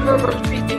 Herbert speaking.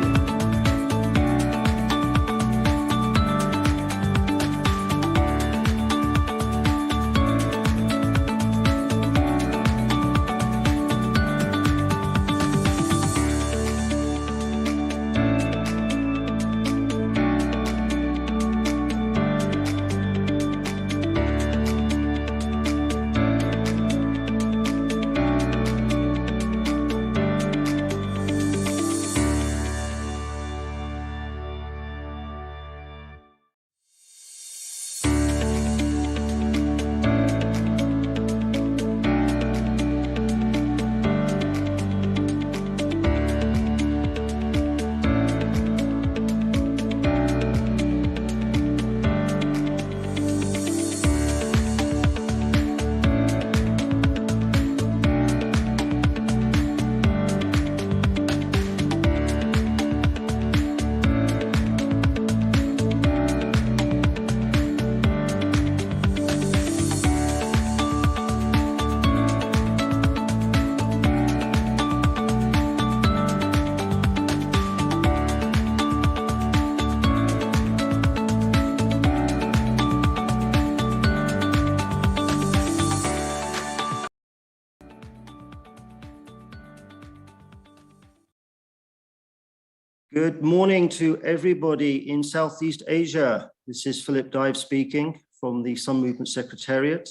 Good morning to everybody in Southeast Asia. This is Philip Dive speaking from the Sun Movement Secretariat.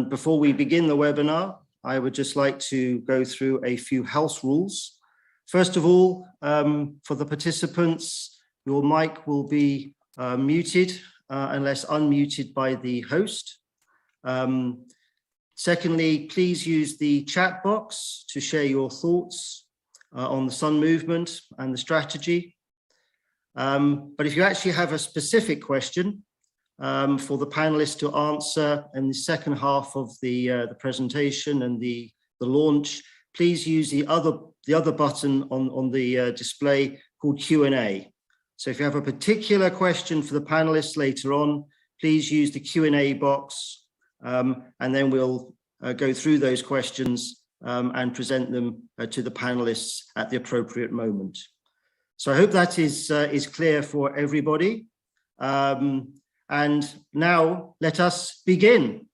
Before we begin the webinar, I would just like to go through a few house rules. First of all, for the participants, your mic will be muted unless unmuted by the host. Secondly, please use the chat box to share your thoughts on the Sun movement and the strategy. But if you actually have a specific question for the panelists to answer in the second half of the presentation and the launch, please use the other button on the display called Q&A. So if you have a particular question for the panelists later on, please use the Q&A box, and then we'll go through those questions and present them to the panelists at the appropriate moment. So I hope that is clear for everybody. And now let us begin.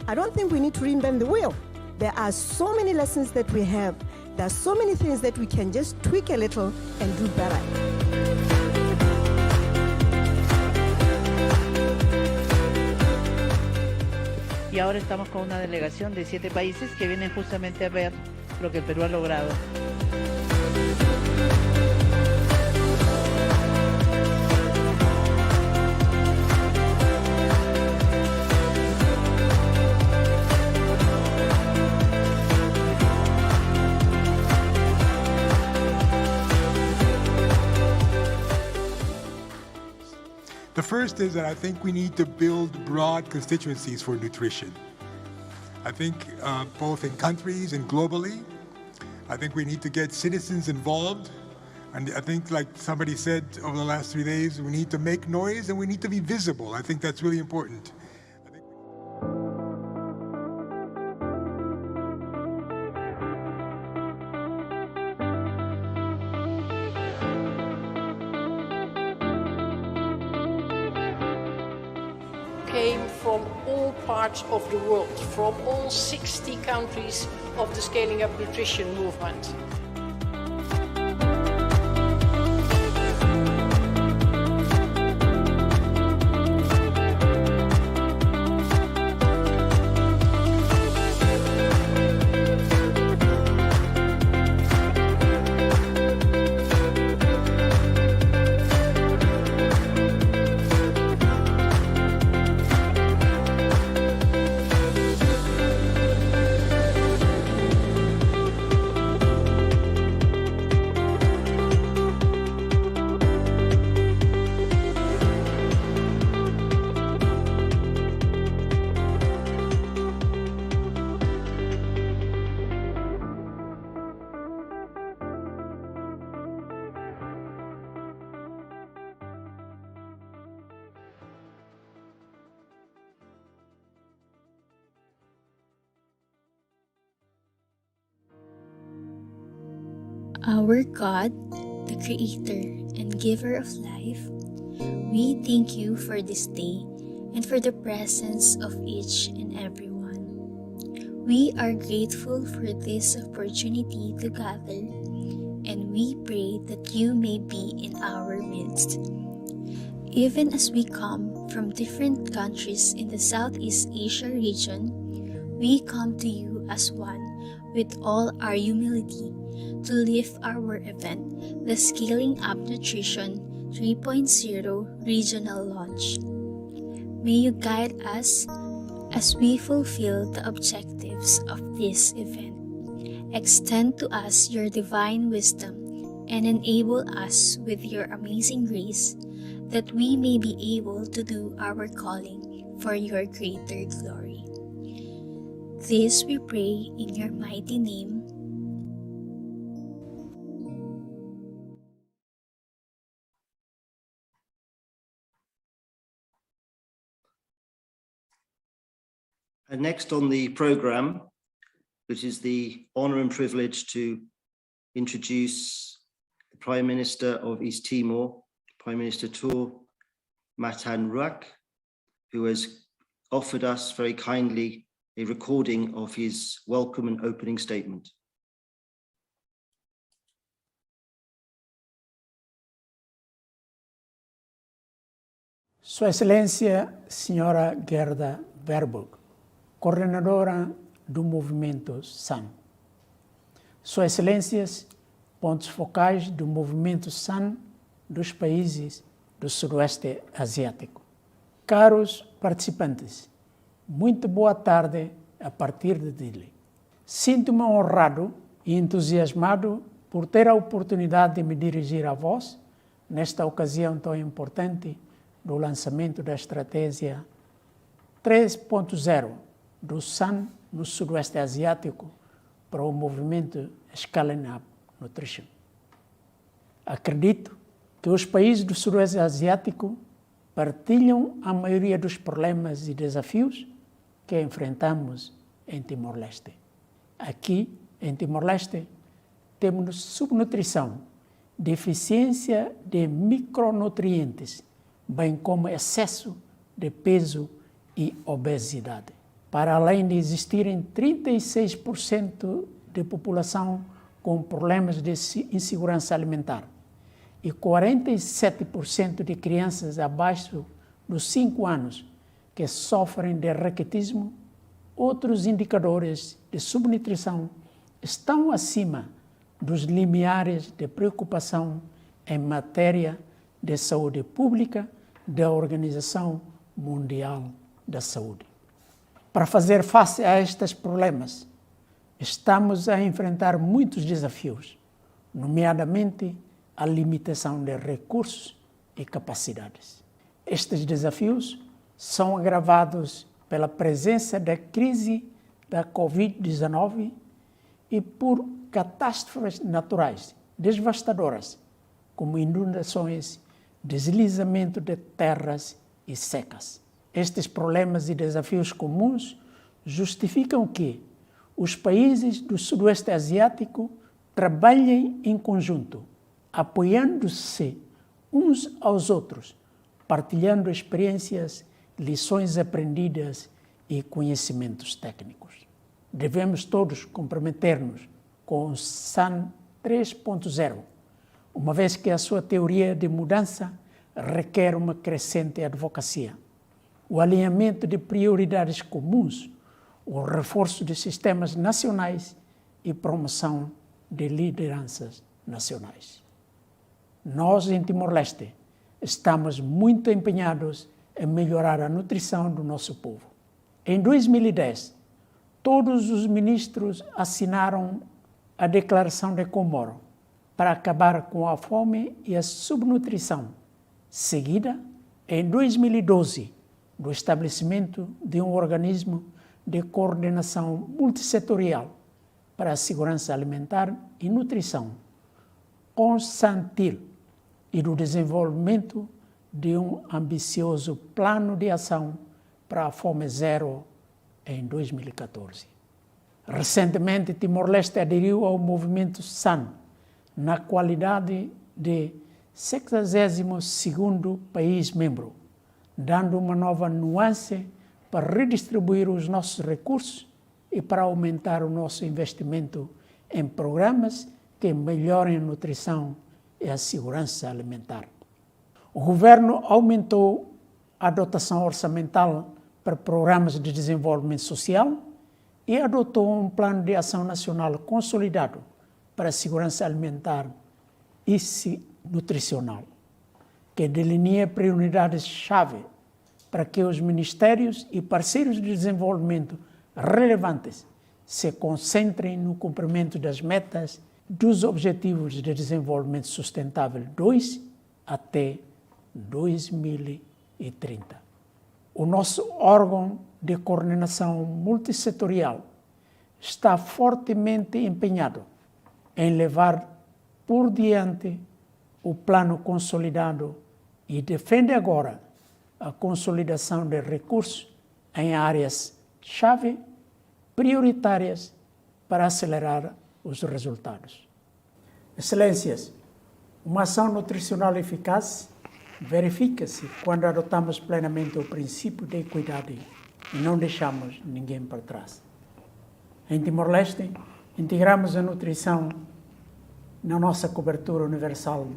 I don't think we need to reinvent the wheel. There are so many lessons that we have. There are so many things that we can just tweak a little and do better. Y ahora estamos con una delegación de 7 países que vienen justamente a ver lo que el Perú ha logrado. The first is that I think we need to build broad constituencies for nutrition. I think both in countries and globally, I think we need to get citizens involved. And I think, like somebody said over the last 3 days, we need to make noise and we need to be visible. I think that's really important. Came from all parts of the world, from all 60 countries of the Scaling Up Nutrition movement. Our God, the Creator and Giver of life, we thank you for this day and for the presence of each and every one. We are grateful for this opportunity to gather, and we pray that you may be in our midst. Even as we come from different countries in the Southeast Asia region, we come to you as one with all our humility to lift our event, the Scaling Up Nutrition 3.0 Regional Launch. May you guide us as we fulfill the objectives of this event. Extend to us your divine wisdom and enable us with your amazing grace that we may be able to do our calling for your greater glory. This we pray in your mighty name. And next on the program, which is the honor and privilege to introduce the Prime Minister of East Timor, Prime Minister Tur Matan Ruak, who has offered us very kindly a recording of his welcome and opening statement. Sua Excelência, Senhora Gerda Verburg, coordenadora do movimento SAN. Suas Excelências, pontos focais do movimento SAN dos países do Sudoeste Asiático. Caros participantes, muito boa tarde a partir de Dili. Sinto-me honrado e entusiasmado por ter a oportunidade de me dirigir a vós nesta ocasião tão importante do lançamento da estratégia 3.0 do SAN no Sudoeste Asiático para o movimento Scaling Up Nutrition. Acredito que os países do Sudoeste Asiático partilham a maioria dos problemas e desafios que enfrentamos em Timor-Leste. Aqui, em Timor-Leste, temos subnutrição, deficiência de micronutrientes, bem como excesso de peso e obesidade. Para além de existirem 36% de população com problemas de insegurança alimentar e 47% de crianças abaixo dos 5 anos que sofrem de raquitismo, outros indicadores de subnutrição estão acima dos limiares de preocupação em matéria de saúde pública da Organização Mundial da Saúde. Para fazer face a estes problemas, estamos a enfrentar muitos desafios, nomeadamente a limitação de recursos e capacidades. Estes desafios são agravados pela presença da crise da Covid-19 e por catástrofes naturais devastadoras como inundações, deslizamento de terras e secas. Estes problemas e desafios comuns justificam que os países do Sudoeste Asiático trabalhem em conjunto, apoiando-se uns aos outros, partilhando experiências, lições aprendidas e conhecimentos técnicos. Devemos todos comprometer-nos com o SAN 3.0, uma vez que a sua teoria de mudança requer uma crescente advocacia, o alinhamento de prioridades comuns, o reforço de sistemas nacionais e promoção de lideranças nacionais. Nós, em Timor-Leste, estamos muito empenhados em melhorar a nutrição do nosso povo. Em 2010, todos os ministros assinaram a Declaração de Comoro para acabar com a fome e a subnutrição, seguida, em 2012, do estabelecimento de um organismo de coordenação multissetorial para a segurança alimentar e nutrição, consantil, e do desenvolvimento de um ambicioso plano de ação para a fome zero em 2014. Recentemente, Timor-Leste aderiu ao movimento SAN, na qualidade de 62º país membro, dando uma nova nuance para redistribuir os nossos recursos e para aumentar o nosso investimento em programas que melhorem a nutrição e a segurança alimentar. O governo aumentou a dotação orçamental para programas de desenvolvimento social e adotou um plano de ação nacional consolidado para a segurança alimentar e nutricional, que delinea prioridades-chave para que os ministérios e parceiros de desenvolvimento relevantes se concentrem no cumprimento das metas dos Objetivos de Desenvolvimento Sustentável 2 até 2030. O nosso órgão de coordenação multissetorial está fortemente empenhado em levar por diante o plano consolidado e defende agora a consolidação de recursos em áreas-chave prioritárias para acelerar os resultados. Excelências, uma ação nutricional eficaz verifica-se quando adotamos plenamente o princípio de equidade e não deixamos ninguém para trás. Em Timor-Leste, integramos a nutrição na nossa cobertura universal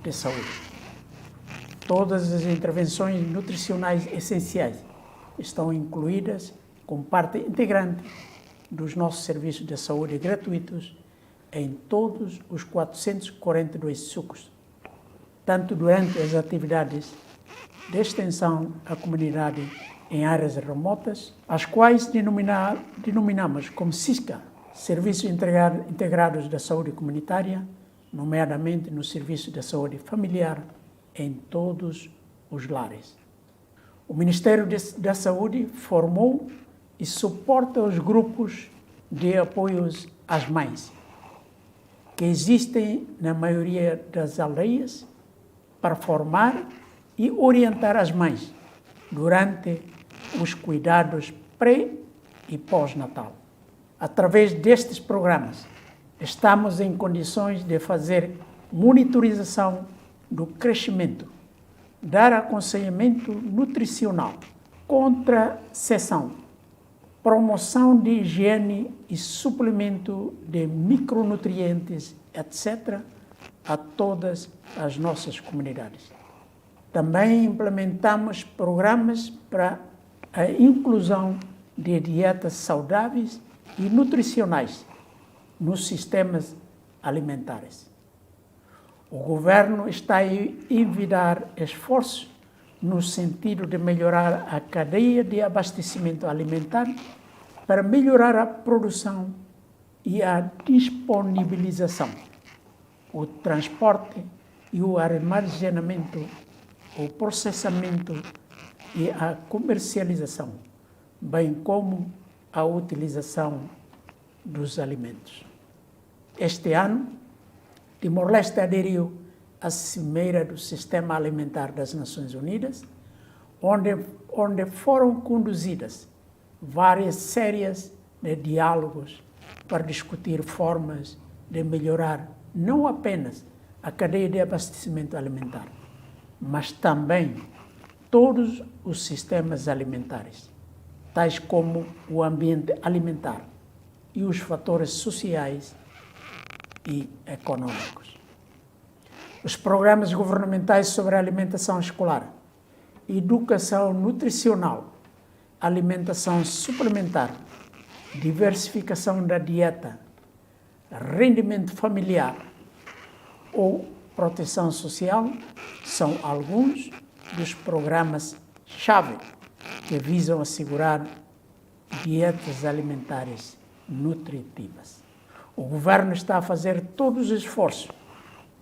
de saúde. Todas as intervenções nutricionais essenciais estão incluídas como parte integrante dos nossos serviços de saúde gratuitos em todos os 442 sucos, tanto durante as atividades de extensão à comunidade em áreas remotas, as quais denominamos como SISCA, Serviços Integrados da Saúde Comunitária, nomeadamente no Serviço de Saúde Familiar em todos os lares. O Ministério da Saúde formou e suporta os grupos de apoios às mães, que existem na maioria das aldeias, para formar e orientar as mães durante os cuidados pré e pós-natal. Através destes programas, estamos em condições de fazer monitorização do crescimento, dar aconselhamento nutricional, contracepção, promoção de higiene e suplemento de micronutrientes, etc., a todas as nossas comunidades. Também implementamos programas para a inclusão de dietas saudáveis e nutricionais nos sistemas alimentares. O governo está a envidar esforços no sentido de melhorar a cadeia de abastecimento alimentar para melhorar a produção e a disponibilização, o transporte e o armazenamento, o processamento e a comercialização, bem como a utilização dos alimentos. Este ano, Timor-Leste aderiu a cimeira do Sistema Alimentar das Nações Unidas, onde foram conduzidas várias séries de diálogos para discutir formas de melhorar não apenas a cadeia de abastecimento alimentar, mas também todos os sistemas alimentares, tais como o ambiente alimentar e os fatores sociais e econômicos. Os programas governamentais sobre a alimentação escolar, educação nutricional, alimentação suplementar, diversificação da dieta, rendimento familiar ou proteção social são alguns dos programas-chave que visam assegurar dietas alimentares nutritivas. O governo está a fazer todos os esforços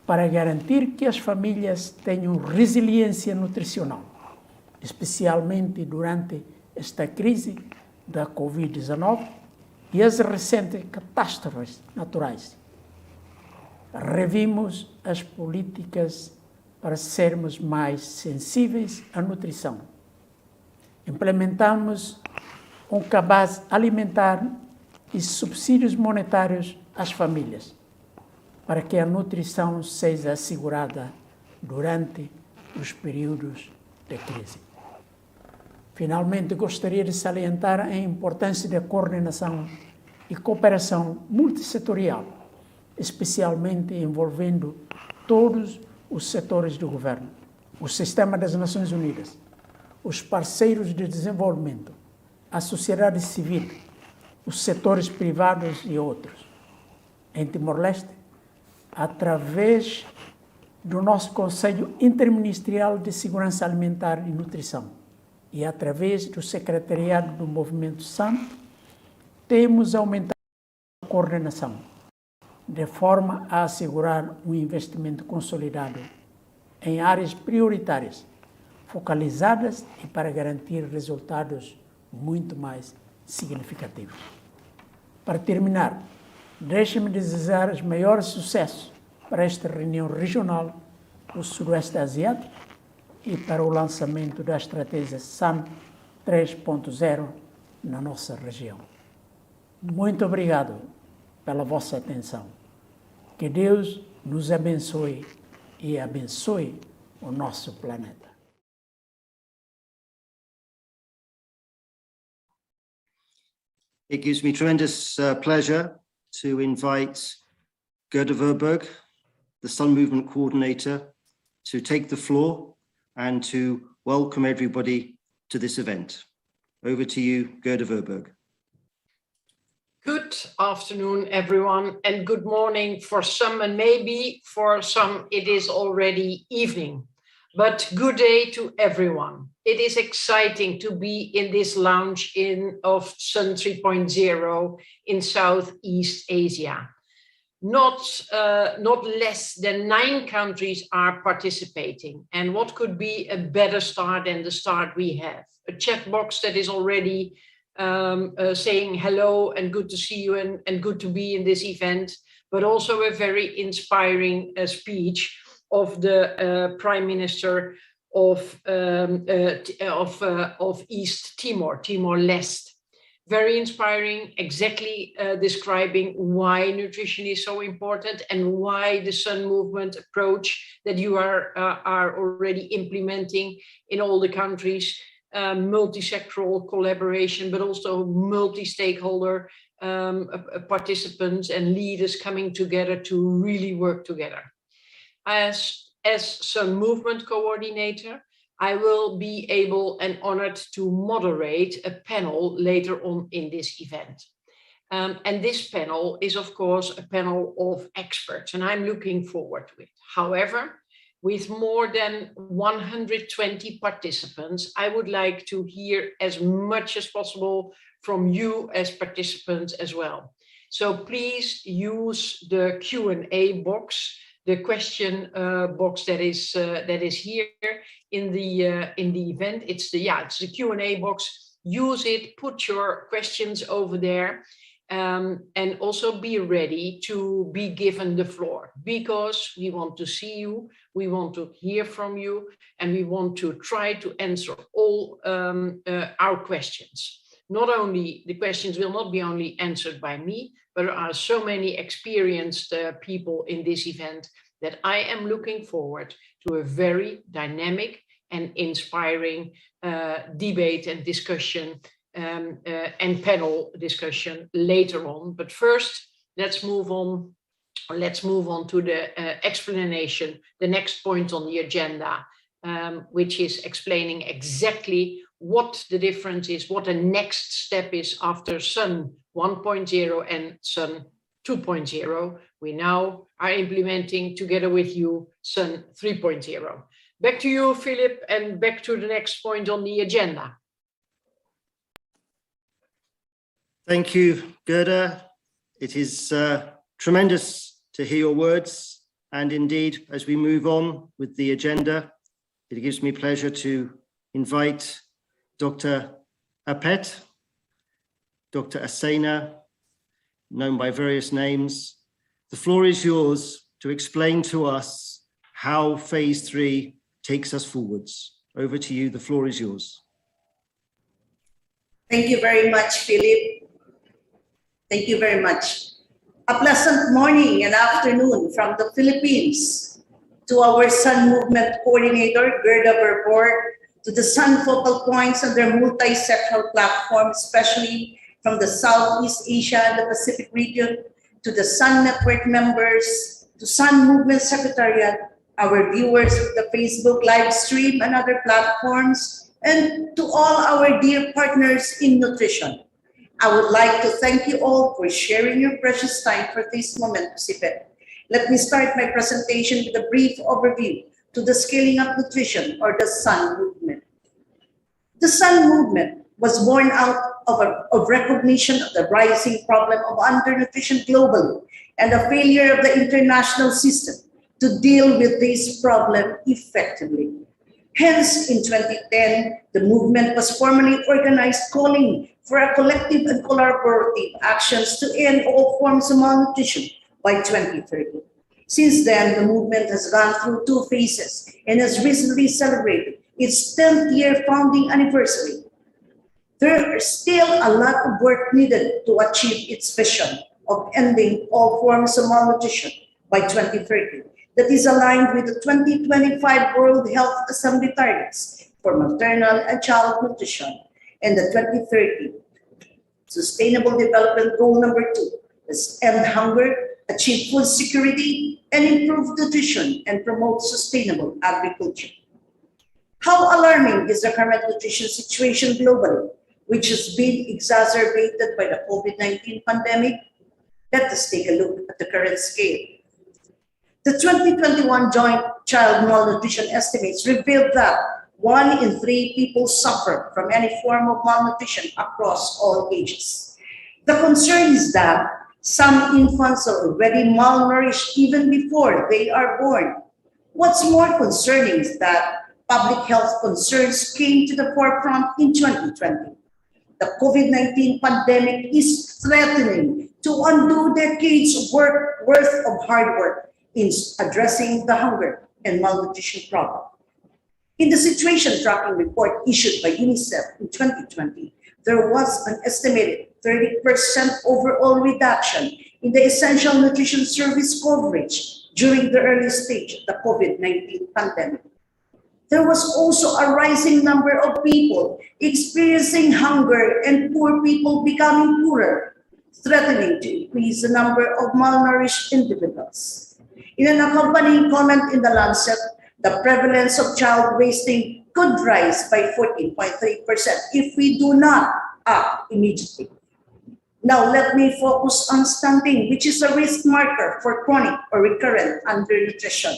para garantir que as famílias tenham resiliência nutricional, especialmente durante esta crise da Covid-19 e as recentes catástrofes naturais. Revimos as políticas para sermos mais sensíveis à nutrição. Implementamos um cabaz alimentar e subsídios monetários às famílias, para que a nutrição seja assegurada durante os períodos de crise. Finalmente, gostaria de salientar a importância da coordenação e cooperação multissetorial, especialmente envolvendo todos os setores do governo, o sistema das Nações Unidas, os parceiros de desenvolvimento, a sociedade civil, os setores privados e outros. Em Timor-Leste, através do nosso Conselho Interministerial de Segurança Alimentar e Nutrição e através do Secretariado do Movimento SAN, temos aumentado a coordenação, de forma a assegurar um investimento consolidado em áreas prioritárias, focalizadas e para garantir resultados muito mais significativos. Para terminar, deixe-me desejar os maiores sucessos para esta reunião regional do Sudoeste Asiático e para o lançamento da estratégia SAN 3.0 na nossa região. Muito obrigado pela vossa atenção. Que Deus nos abençoe e abençoe o nosso planeta. It gives me tremendous pleasure to invite Gerda Verburg, the Sun Movement Coordinator, to take the floor and to welcome everybody to this event. Over to you, Gerda Verburg. Good afternoon, everyone, and good morning for some, and maybe for some it is already evening. But good day to everyone. It is exciting to be in this lounge of Sun 3.0 in Southeast Asia. Not less than 9 countries are participating. And what could be a better start than the start we have? A chat box that is already saying hello and good to see you and good to be in this event, but also a very inspiring speech of the Prime Minister of East Timor, Timor-Leste. Very inspiring, exactly describing why nutrition is so important and why the Sun Movement approach that you are already implementing in all the countries, multisectoral collaboration, but also multi-stakeholder participants and leaders coming together to really work together. As Sun Movement Coordinator, I will be able and honored to moderate a panel later on in this event. And this panel is, of course, a panel of experts, and I'm looking forward to it. However, with more than 120 participants, I would like to hear as much as possible from you as participants as well. So please use the Q&A box, the question box that is here in the event. It's the Q&A box. Use it. Put your questions over there. and also be ready to be given the floor, because we want to see you, we want to hear from you, and we want to try to answer all our questions. Not only, the questions will not be only answered by me, but there are so many experienced people in this event that I am looking forward to a very dynamic and inspiring debate and discussion and panel discussion later on. But first, let's move on to the explanation, the next point on the agenda, which is explaining exactly what the difference is, what the next step is after Sun 1.0 and Sun 2.0. We now are implementing together with you Sun 3.0. Back to you, Philip, and back to the next point on the agenda. Thank you, Gerda. It is tremendous to hear your words. And indeed, as we move on with the agenda, it gives me pleasure to invite Dr. Apet, Dr. Asena, known by various names. The floor is yours to explain to us how phase 3 takes us forwards. Over to you, the floor is yours. Thank you very much, Philip. Thank you very much. A pleasant morning and afternoon from the Philippines to our Sun Movement Coordinator, Gerda Verboer, to the Sun Focal Points on their multisectoral platform, especially from the Southeast Asia and the Pacific region, to the Sun Network members, to Sun Movement Secretariat, our viewers of the Facebook live stream and other platforms, and to all our dear partners in nutrition. I would like to thank you all for sharing your precious time for this momentous event. Let me start my presentation with a brief overview to the scaling up nutrition, or the Sun Movement. The Sun Movement was born out of recognition of the rising problem of undernutrition globally and the failure of the international system to deal with this problem effectively. Hence, in 2010, the movement was formally organized, calling for a collective and collaborative actions to end all forms of malnutrition by 2030. Since then, the movement has gone through 2 phases and has recently celebrated its 10th year founding anniversary. There is still a lot of work needed to achieve its vision of ending all forms of malnutrition by 2030 that is aligned with the 2025 World Health Assembly targets for maternal and child nutrition and the 2030 Sustainable Development Goal number 2 is end hunger, achieve food security, and improve nutrition and promote sustainable agriculture. How alarming is the current nutrition situation globally, which has been exacerbated by the COVID-19 pandemic? Let us take a look at the current scale. The 2021 Joint Child Malnutrition Estimates revealed that 1 in 3 people suffer from any form of malnutrition across all ages. The concern is that some infants are already malnourished even before they are born. What's more concerning is that public health concerns came to the forefront in 2020. The COVID-19 pandemic is threatening to undo decades worth of hard work in addressing the hunger and malnutrition problem. In the situation tracking report issued by UNICEF in 2020, there was an estimated 30% overall reduction in the essential nutrition service coverage during the early stage of the COVID-19 pandemic. There was also a rising number of people experiencing hunger and poor people becoming poorer, threatening to increase the number of malnourished individuals. In an accompanying comment in the Lancet, the prevalence of child wasting could rise by 14.3% if we do not act immediately. Now let me focus on stunting, which is a risk marker for chronic or recurrent undernutrition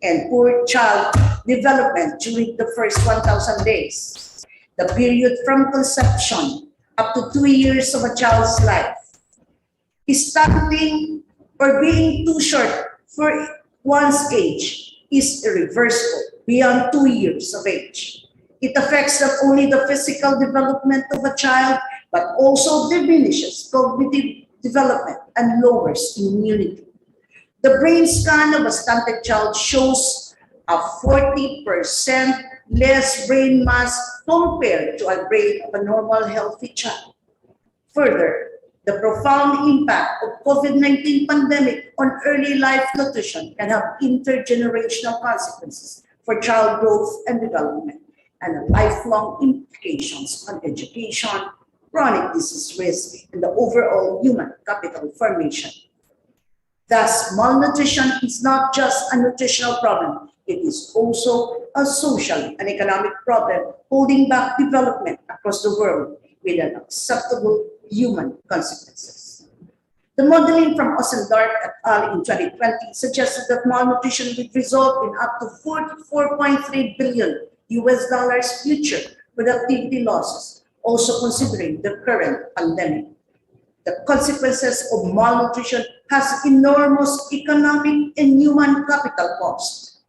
and poor child development during the first 1,000 days, the period from conception up to 2 years of a child's life. Stunting or being too short for one's age is irreversible beyond 2 years of age. It affects not only the physical development of a child, but also diminishes cognitive development and lowers immunity. The brain scan of a stunted child shows a 40% less brain mass compared to a brain of a normal healthy child. Further, the profound impact of COVID-19 pandemic on early life nutrition can have intergenerational consequences for child growth and development, and lifelong implications on education, chronic disease risk, and the overall human capital formation. Thus, malnutrition is not just a nutritional problem, it is also a social and economic problem holding back development across the world with unacceptable human consequences. The modeling from Ossendorf et al. In 2020 suggested that malnutrition would result in up to $44.3 billion future productivity losses, also considering the current pandemic. The consequences of malnutrition has enormous economic and human capital cost.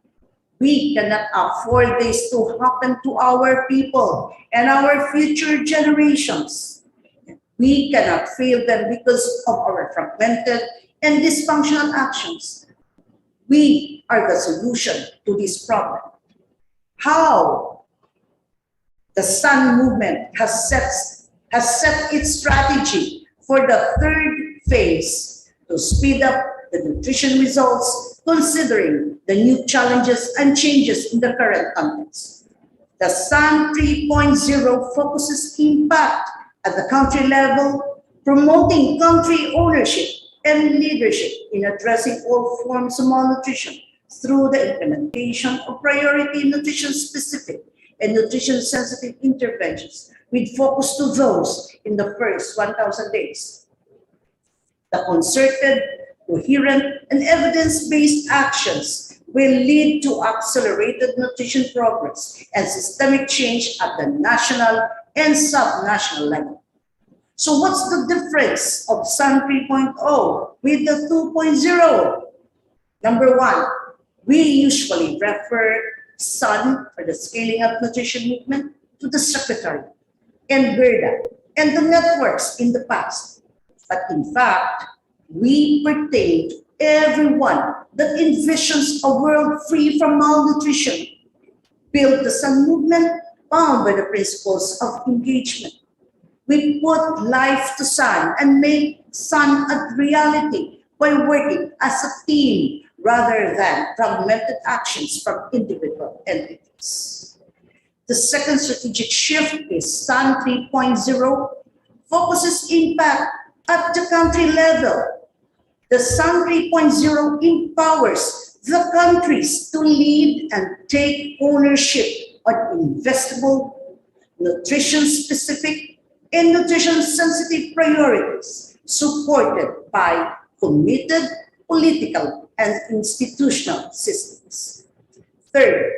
We cannot afford this to happen to our people and our future generations. We cannot fail them because of our fragmented and dysfunctional actions. We are the solution to this problem. How? The Sun movement has set its strategy for the third phase to speed up the nutrition results, considering the new challenges and changes in the current context. The Sun 3.0 focuses impact at the country level, promoting country ownership and leadership in addressing all forms of malnutrition through the implementation of priority nutrition-specific and nutrition-sensitive interventions with focus to those in the first 1,000 days. The concerted, coherent, and evidence-based actions will lead to accelerated nutrition progress and systemic change at the national and subnational level. So what's the difference of Sun 3.0 with the 2.0? Number one, we usually refer Sun, for the Scaling Up Nutrition Movement, to the Secretary and GERDA and the networks in the past. But in fact, we pertain to everyone that envisions a world free from malnutrition. Build the Sun movement bound by the principles of engagement. We put life to Sun and make Sun a reality by working as a team rather than fragmented actions from individual entities. The second strategic shift is Sun 3.0 focuses impact at the country level. The Sun 3.0 empowers the countries to lead and take ownership on investable, nutrition-specific, and nutrition-sensitive priorities supported by committed political and institutional systems. Third,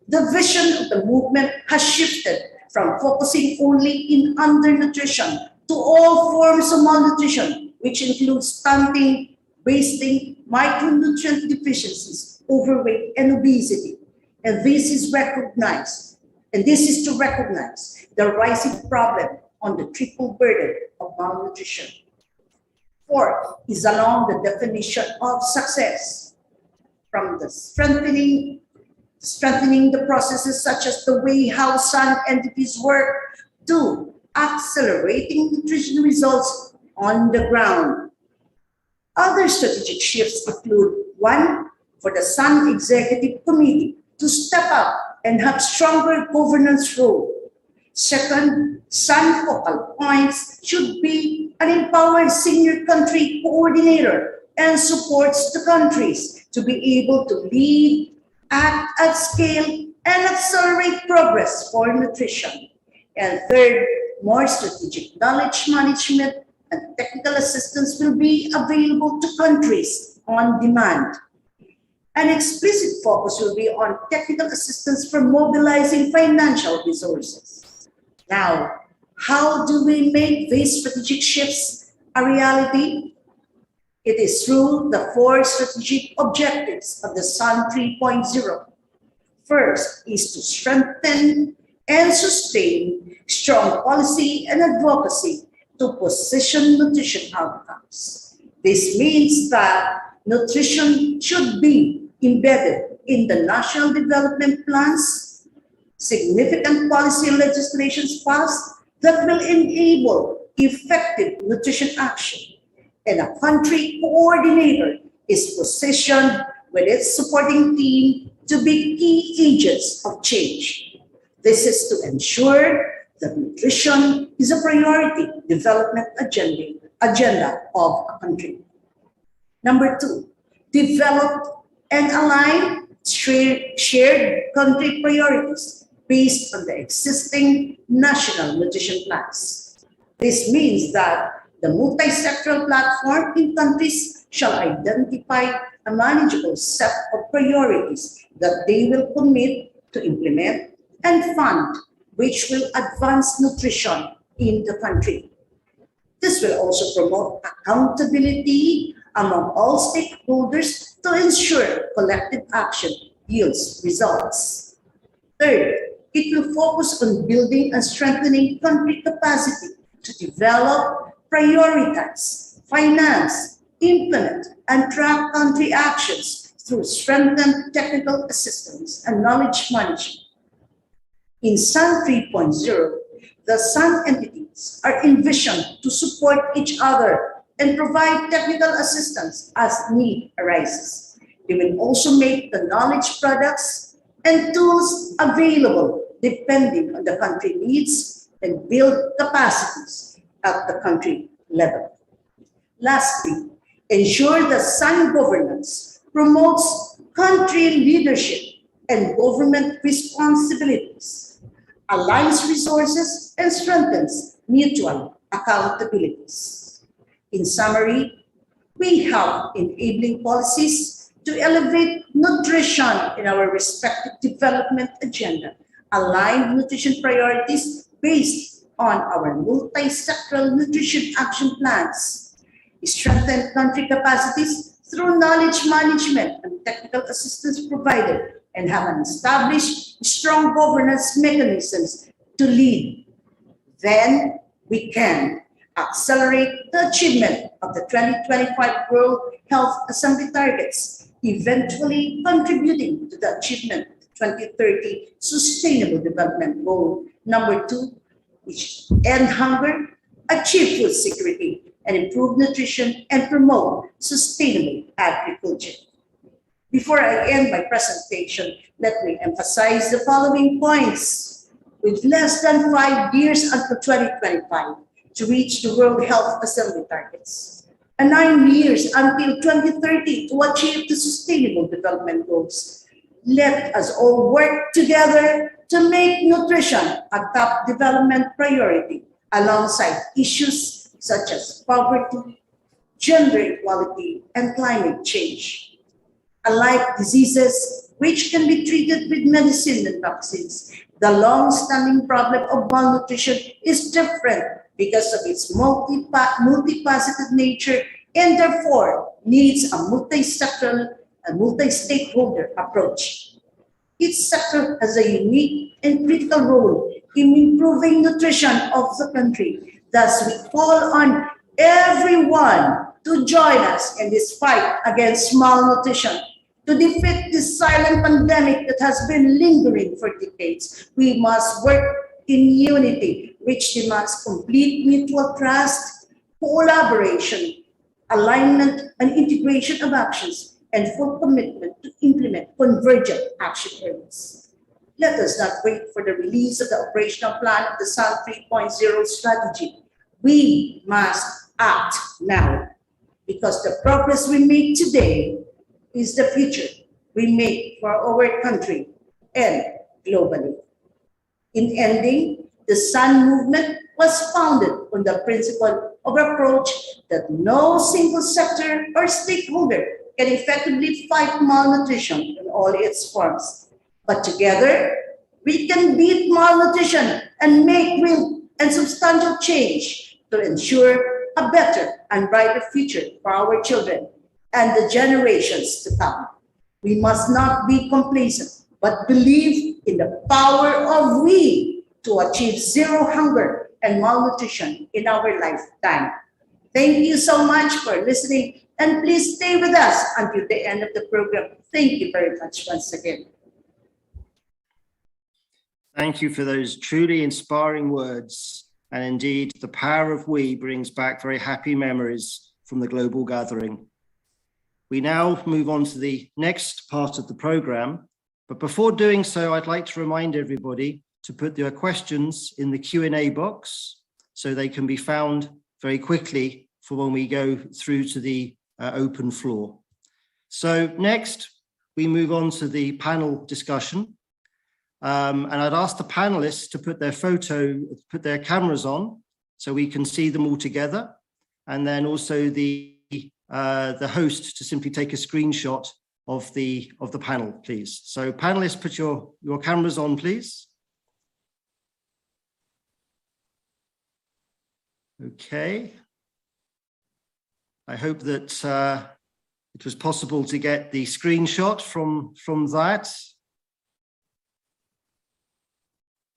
the vision of the movement has shifted from focusing only in undernutrition to all forms of malnutrition, which includes stunting, wasting, micronutrient deficiencies, overweight, and obesity. And this is to recognize the rising problem on the triple burden of malnutrition. Fourth is along the definition of success, from the strengthening the processes such as the way how Sun entities work to accelerating nutrition results on the ground. Other strategic shifts include one, for the Sun Executive Committee to step up and have stronger governance role. Second, Sun focal points should be an empowered senior country coordinator and supports the countries to be able to lead, act at scale, and accelerate progress for nutrition. And third, more strategic knowledge management and technical assistance will be available to countries on demand. An explicit focus will be on technical assistance for mobilizing financial resources. Now, how do we make these strategic shifts a reality? It is through the 4 strategic objectives of the Sun 3.0. First is to strengthen and sustain strong policy and advocacy to position nutrition outcomes. This means that nutrition should be embedded in the national development plans, significant policy legislations passed that will enable effective nutrition action, and a country coordinator is positioned with its supporting team to be key agents of change. This is to ensure that nutrition is a priority development agenda of a country. Number 2, develop and align shared country priorities based on the existing national nutrition plans. This means that the multisectoral platform in countries shall identify a manageable set of priorities that they will commit to implement and fund, which will advance nutrition in the country. This will also promote accountability among all stakeholders to ensure collective action yields results. Third, it will focus on building and strengthening country capacity to develop, prioritize, finance, implement, and track country actions through strengthened technical assistance and knowledge management. In SUN 3.0, the SUN entities are envisioned to support each other and provide technical assistance as need arises. They will also make the knowledge products and tools available depending on the country needs and build capacities at the country level. Lastly, ensure that SUN governance promotes country leadership and government responsibilities, aligns resources, and strengthens mutual accountabilities. In summary, we have enabling policies to elevate nutrition in our respective development agenda, aligned nutrition priorities based on our multi-sectoral nutrition action plans, strengthen country capacities through knowledge management and technical assistance provided, and have an established strong governance mechanisms to lead. Then we can accelerate the achievement of the 2025 World Health Assembly targets, eventually contributing to the achievement of the 2030 Sustainable Development Goal number 2, which end hunger, achieve food security, and improve nutrition and promote sustainable agriculture. Before I end my presentation, let me emphasize the following points. With less than 5 years until 2025 to reach the World Health Assembly targets, and 9 years until 2030 to achieve the Sustainable Development Goals, let us all work together to make nutrition a top development priority alongside issues such as poverty, gender equality, and climate change. Unlike diseases which can be treated with medicine and vaccines, the long-standing problem of malnutrition is different because of its multifaceted nature and therefore needs a multi-sectoral and multi-stakeholder approach. Each sector has a unique and critical role in improving nutrition of the country. Thus, we call on everyone to join us in this fight against malnutrition. To defeat this silent pandemic that has been lingering for decades, we must work in unity, which demands complete mutual trust, collaboration, alignment, and integration of actions, and full commitment to implement convergent action areas. Let us not wait for the release of the operational plan of the SUN 3.0 strategy. We must act now, because the progress we make today is the future we make for our country and globally. In ending, the SUN movement was founded on the principle of approach that no single sector or stakeholder can effectively fight malnutrition in all its forms. But together, we can beat malnutrition and make real and substantial change to ensure a better and brighter future for our children and the generations to come. We must not be complacent, but believe in the power of we to achieve zero hunger and malnutrition in our lifetime. Thank you so much for listening, and please stay with us until the end of the program. Thank you very much once again. Thank you for those truly inspiring words. And indeed, the power of we brings back very happy memories from the global gathering. We now move on to the next part of the program. But before doing so, I'd like to remind everybody to put their questions in the Q&A box so they can be found very quickly for when we go through to the open floor. So next, we move on to the panel discussion. And I'd ask the panelists to put their cameras on so we can see them all together. And then also the host to simply take a screenshot of the panel, please. So panelists, put your cameras on, please. Okay. I hope that it was possible to get the screenshot from that.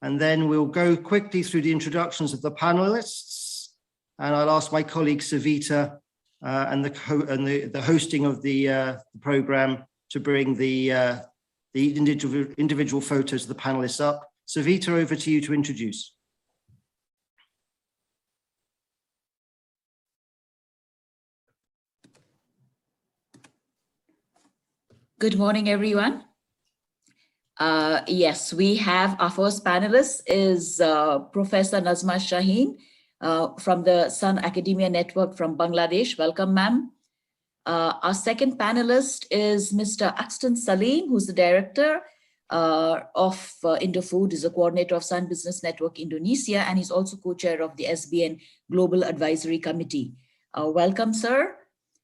And then we'll go quickly through the introductions of the panelists. And I'll ask my colleague Savita and the hosting of the program to bring the individual photos of the panelists up. Savita, over to you to introduce. Good morning, everyone. Yes, we have our first panelist is Professor Nazma Shaheen from the Sun Academia Network from Bangladesh. Welcome, ma'am. Our second panelist is Mr. Axton Salim, who's the director of Indofood, is a coordinator of Sun Business Network Indonesia, and he's also co-chair of the SBN Global Advisory Committee. Welcome, sir.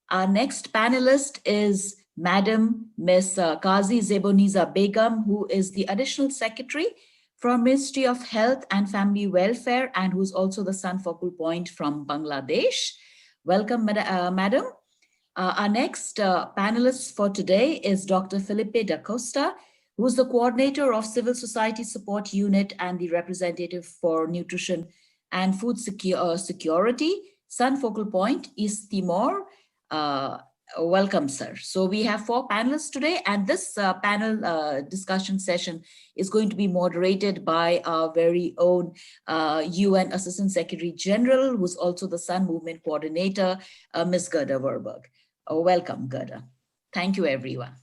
Our next panelist is Madam Ms. Qazi Zeboniza Begum, who is the Additional Secretary from Ministry of Health and Family Welfare, and who's also the Sun Focal Point from Bangladesh. Welcome, Madam. Our next panelist for today is Dr. Felipe da Costa, who's the coordinator of Civil Society Support Unit and the representative for Nutrition and Food Security, Sun Focal Point, East Timor. Welcome, sir. So we have 4 panelists today, and this panel discussion session is going to be moderated by our very own UN Assistant Secretary General, who's also the Sun Movement Coordinator, Ms. Gerda Verberg. Welcome, Gerda. Thank you, everyone.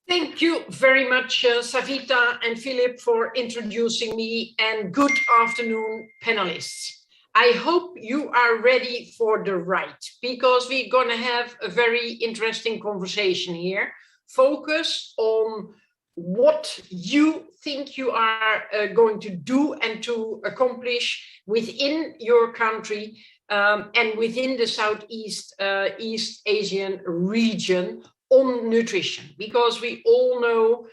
Thank you very much, Savita and Philip, for introducing me, and good afternoon, panelists. I hope you are ready for the ride, because we're going to have a very interesting conversation here, focused on what you think you are going to do and to accomplish within your country and within the Southeast East Asian region on nutrition, because we all know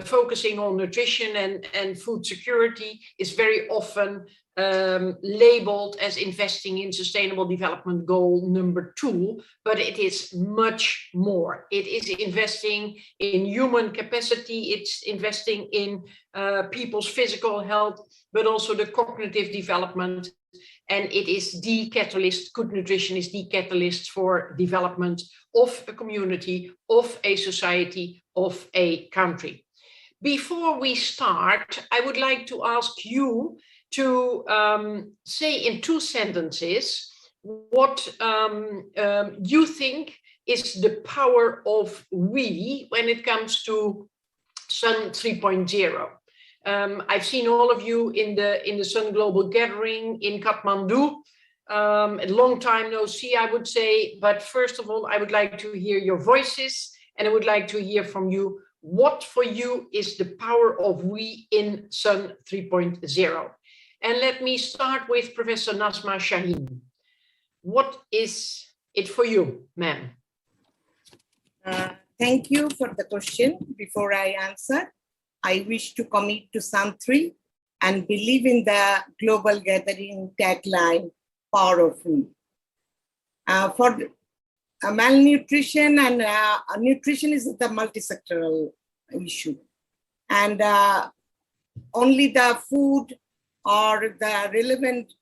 focusing on nutrition and food security is very often labeled as investing in Sustainable Development Goal number 2, but it is much more. It is investing in human capacity, it's investing in people's physical health, but also the cognitive development. And it is the catalyst, good nutrition is the catalyst for development of a community, of a society, of a country. Before we start, I would like to ask you to say in 2 sentences what you think is the power of we when it comes to Sun 3.0. I've seen all of you in the Sun Global Gathering in Kathmandu. A long time no see, I would say. But first of all, I would like to hear your voices, and I would like to hear from you what for you is the power of we in Sun 3.0. And let me start with Professor Nazma Shaheen. What is it for you, ma'am? Thank you for the question. Before I answer, I wish to commit to Sun 3 and believe in the global gathering tagline, power of we. For malnutrition and nutrition is the multisectoral issue. And only the food or the relevant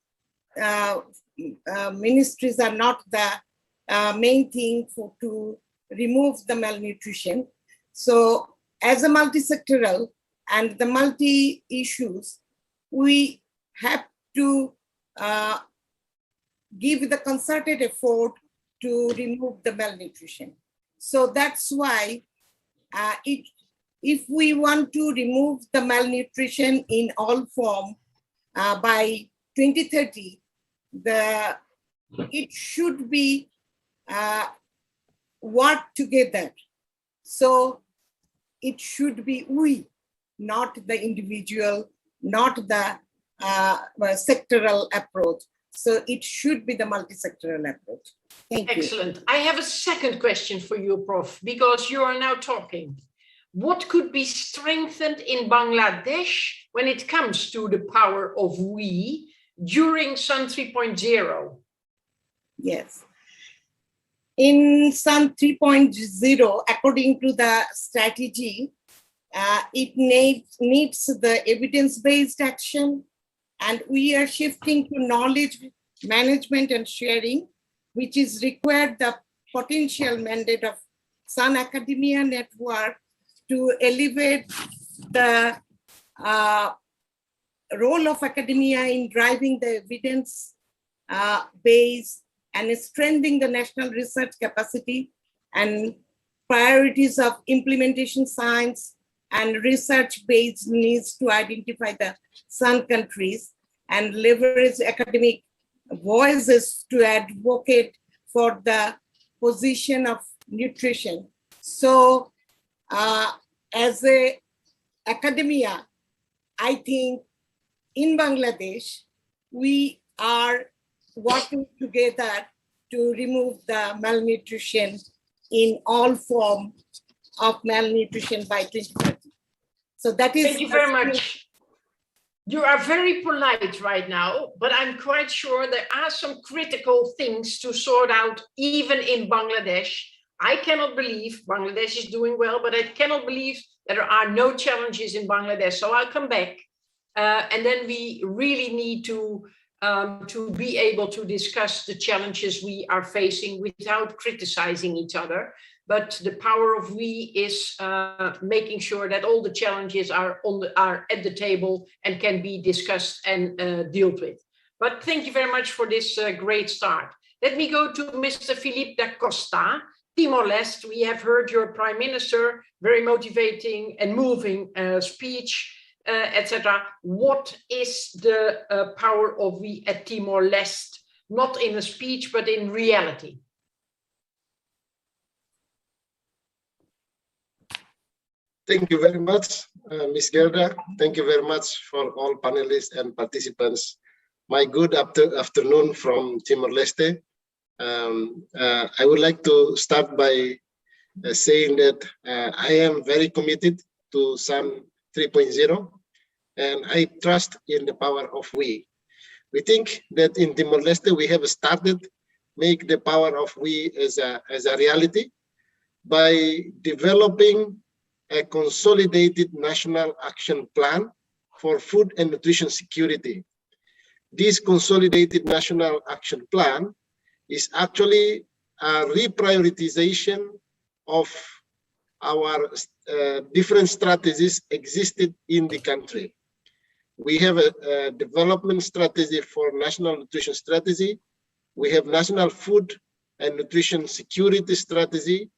ministries are not the main thing to remove the malnutrition. So as a multisectoral and the multi-issues, we have to give the concerted effort to remove the malnutrition. So that's why if we want to remove the malnutrition in all form by 2030, it should be work together. So it should be we, not the individual, not the sectoral approach. So it should be the multisectoral approach. Thank you. Excellent. I have a second question for you, Prof, because you are now talking. What could be strengthened in Bangladesh when it comes to the power of we during Sun 3.0? Yes. In Sun 3.0, according to the strategy, it needs the evidence-based action, and we are shifting to knowledge management and sharing, which is required the potential mandate of Sun Academia Network to elevate the role of academia in driving the evidence base and strengthening the national research capacity and priorities of implementation science and research-based needs to identify the Sun countries and leverage academic voices to advocate for the position of nutrition. So as a academia, I think in Bangladesh, we are working together to remove the malnutrition in all forms of malnutrition by 2030. So that is— Thank you very much. You are very polite right now, but I'm quite sure there are some critical things to sort out even in Bangladesh. I cannot believe Bangladesh is doing well, but I cannot believe that there are no challenges in Bangladesh. So I'll come back. And then we really need to be able to discuss the challenges we are facing without criticizing each other. But the power of we is making sure that all the challenges are at the table and can be discussed and dealt with. But thank you very much for this great start. Let me go to Mr. Filipe da Costa, Timor-Leste. We have heard your Prime Minister, very motivating and moving speech, etc. What is the power of we at Timor-Leste? Not in a speech, but in reality. Thank you very much, Ms. Gerda. Thank you very much for all panelists and participants. My good afternoon from Timor-Leste. I would like to start by saying that I am very committed to Sun 3.0, and I trust in the power of we. We think that in Timor-Leste we have started make the power of we as a reality by developing a consolidated national action plan for food and nutrition security. This consolidated national action plan is actually a reprioritization of our different strategies existed in the country. We have a development strategy for national nutrition strategy. We have national food and nutrition security strategy.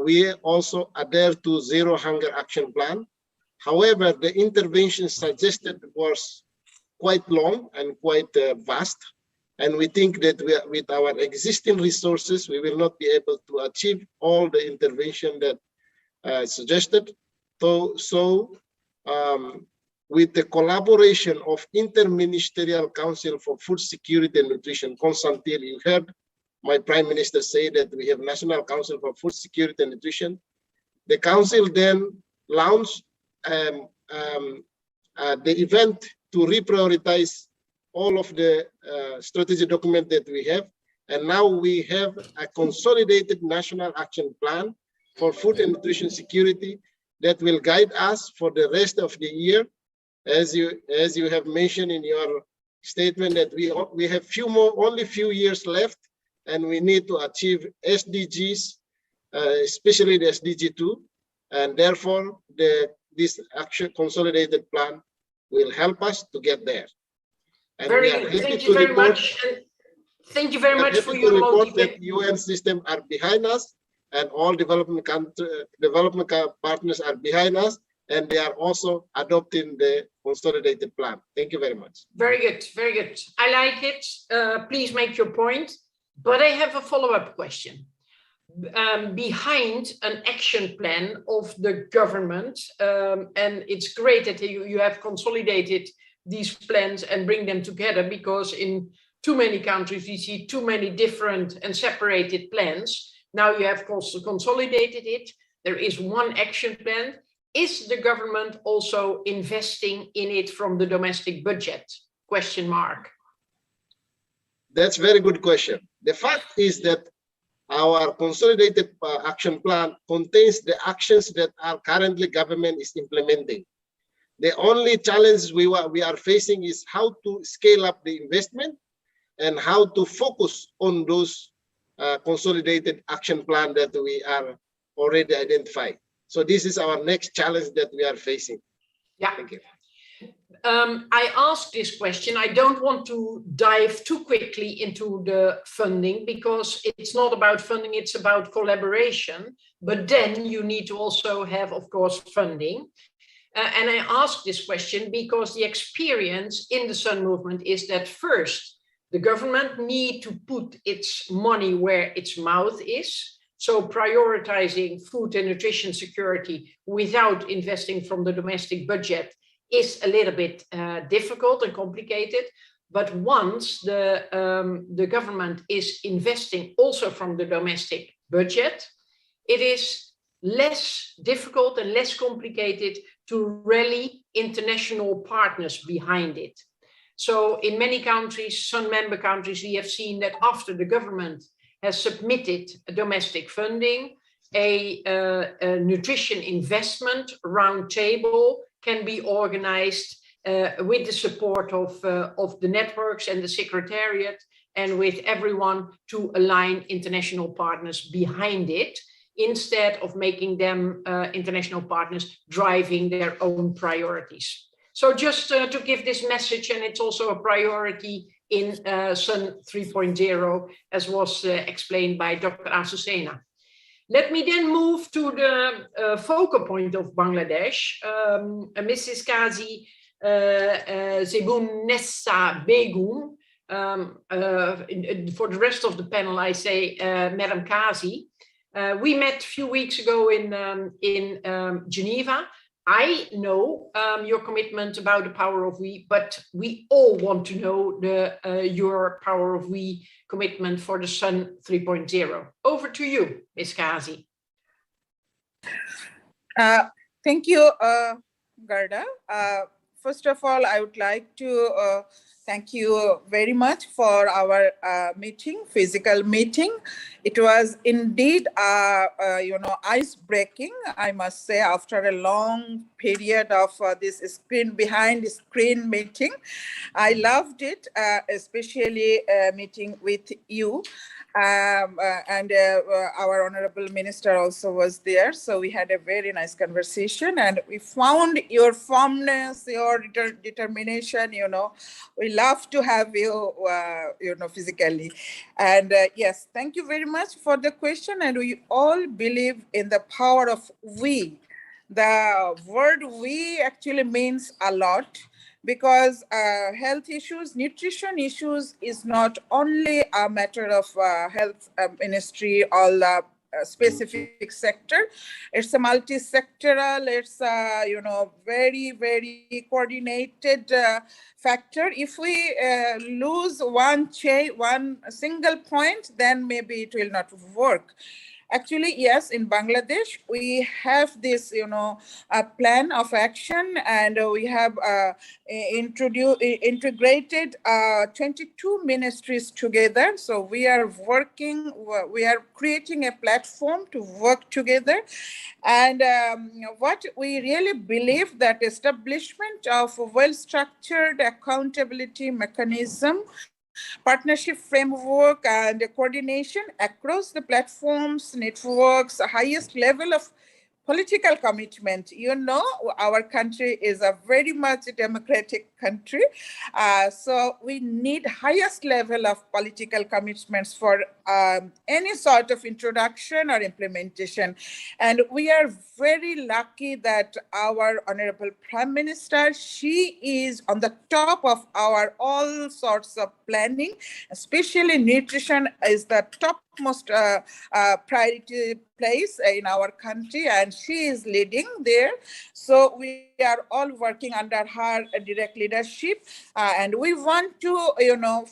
We also adhere to Zero Hunger Action Plan. However, the intervention suggested was quite long and quite vast. And we think that with our existing resources, we will not be able to achieve all the intervention that suggested. So with the collaboration of Interministerial Council for Food Security and Nutrition, Consultil, you heard my Prime Minister say that we have National Council for Food Security and Nutrition. The Council then launched the event to reprioritize all of the strategy document that we have. And now we have a consolidated national action plan for food and nutrition security that will guide us for the rest of the year as you have mentioned in your statement, that we have only few years left, and we need to achieve SDGs, especially the SDG 2, and therefore this action consolidated plan will help us to get there. And very we are good. happy Thank to you very report, much. And thank you very much for to your report motivation. that UN systems are behind us, and all development partners are behind us, and they are also adopting the consolidated plan. Thank you very much. Very good, very good. I like it. Please make your point. But I have a follow-up question. Behind an action plan of the government, and it's great that you have consolidated these plans and bring them together, because in too many countries we see too many different and separated plans. Now you have consolidated it. There is one action plan. Is the government also investing in it from the domestic budget? Question mark. That's a very good question. The fact is that our consolidated action plan contains the actions that our currently government is implementing. The only challenge we are facing is how to scale up the investment and how to focus on those consolidated action plan that we are already identified. So this is our next challenge that we are facing. Yeah. Thank you. I asked this question. I don't want to dive too quickly into the funding, because it's not about funding, it's about collaboration. But then you need to also have, of course, funding. And I ask this question because the experience in the Sun Movement is that first, the government need to put its money where its mouth is. So prioritizing food and nutrition security without investing from the domestic budget is a little bit difficult and complicated. But once the government is investing also from the domestic budget, it is less difficult and less complicated to rally international partners behind it. So in many countries, some member countries, we have seen that after the government has submitted a domestic funding, a nutrition investment roundtable can be organized with the support of the networks and the secretariat, and with everyone to align international partners behind it, instead of making them international partners driving their own priorities. So just to give this message, and it's also a priority in Sun 3.0, as was explained by Dr. Azucena. Let me then move to the focal point of Bangladesh. Mrs. Kazi Zebun Nessa Begum. For the rest of the panel, I say Madam Kazi. We met a few weeks ago in Geneva. I know your commitment about the power of we, but we all want to know your power of we commitment for the Sun 3.0. Over to you, Ms. Kazi. Thank you, Garda. First of all, I would like to thank you very much for our physical meeting. It was indeed, ice-breaking, I must say, after a long period of this behind-screen meeting. I loved it, especially meeting with you. And our honorable minister also was there, so we had a very nice conversation, and we found your firmness, your determination. We love to have you physically. And yes, thank you very much for the question. And we all believe in the power of we. The word we actually means a lot, because health issues, nutrition issues is not only a matter of health ministry or specific sector. It's a multisectoral, it's a very, very coordinated factor. If we lose one single point, then maybe it will not work. Actually, yes, in Bangladesh, we have this, a plan of action, and we have integrated 22 ministries together. So we are creating a platform to work together. And what we really believe that establishment of a well-structured accountability mechanism, partnership framework, and coordination across the platforms, networks, highest level of political commitment. Our country is a very much democratic country. So we need highest level of political commitments for any sort of introduction or implementation. And we are very lucky that our Honorable Prime Minister, she is on the top of our all sorts of planning, especially nutrition is the topmost priority place in our country, and she is leading there. So we are all working under her direct leadership, and we want to,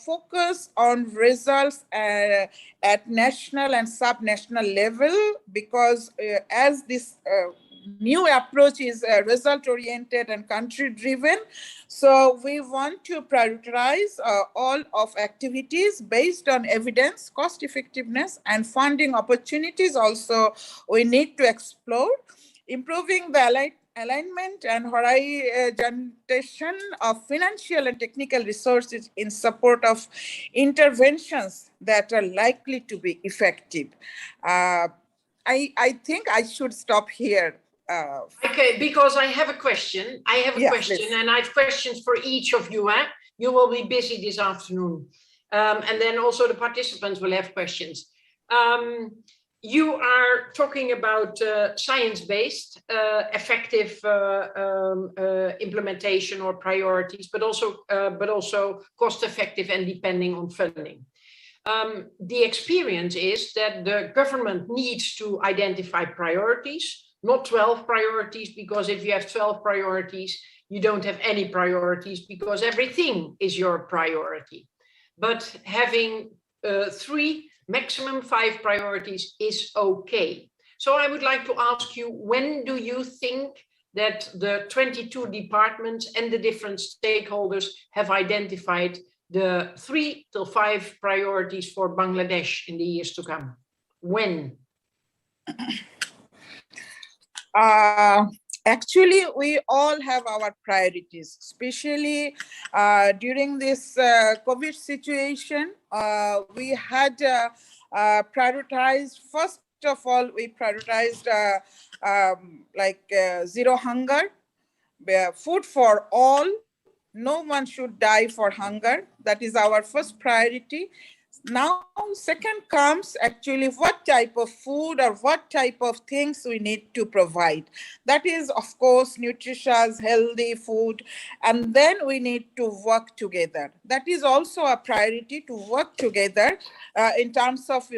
focus on results at national and sub-national level, because as this new approach is result-oriented and country-driven. So we want to prioritize all of activities based on evidence, cost effectiveness, and funding opportunities also we need to explore, improving the alignment and horizontation of financial and technical resources in support of interventions that are likely to be effective. I think I should stop here. Okay, because I have a question. I have a question, please. And I have questions for each of you. You will be busy this afternoon. And then also the participants will have questions. You are talking about science-based, effective implementation or priorities, but also cost-effective and depending on funding. The experience is that the government needs to identify priorities, not 12 priorities, because if you have 12 priorities, you don't have any priorities because everything is your priority. But having 3, maximum 5 priorities is okay. So I would like to ask you, when do you think that the 22 departments and the different stakeholders have identified the 3 to 5 priorities for Bangladesh in the years to come? When? Actually, we all have our priorities, especially during this COVID situation. We had prioritized, first of all, we prioritized zero hunger, food for all. No one should die for hunger. That is our first priority. Now, second comes actually what type of food or what type of things we need to provide. That is, of course, nutritious, healthy food. And then we need to work together. That is also a priority, to work together in terms of,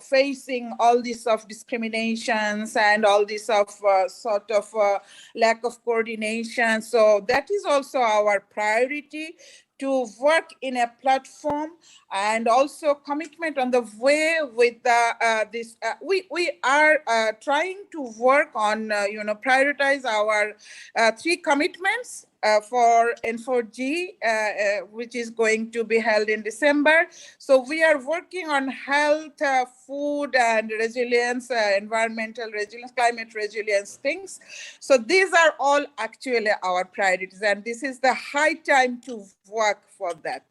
facing all this of discriminations and all this of lack of coordination. So that is also our priority, to work in a platform, and also commitment on the way with this. We are trying to work on, prioritize our 3 commitments for N4G, which is going to be held in December. So we are working on health, food and resilience, environmental resilience, climate resilience things. So these are all actually our priorities, and this is the high time to work for that.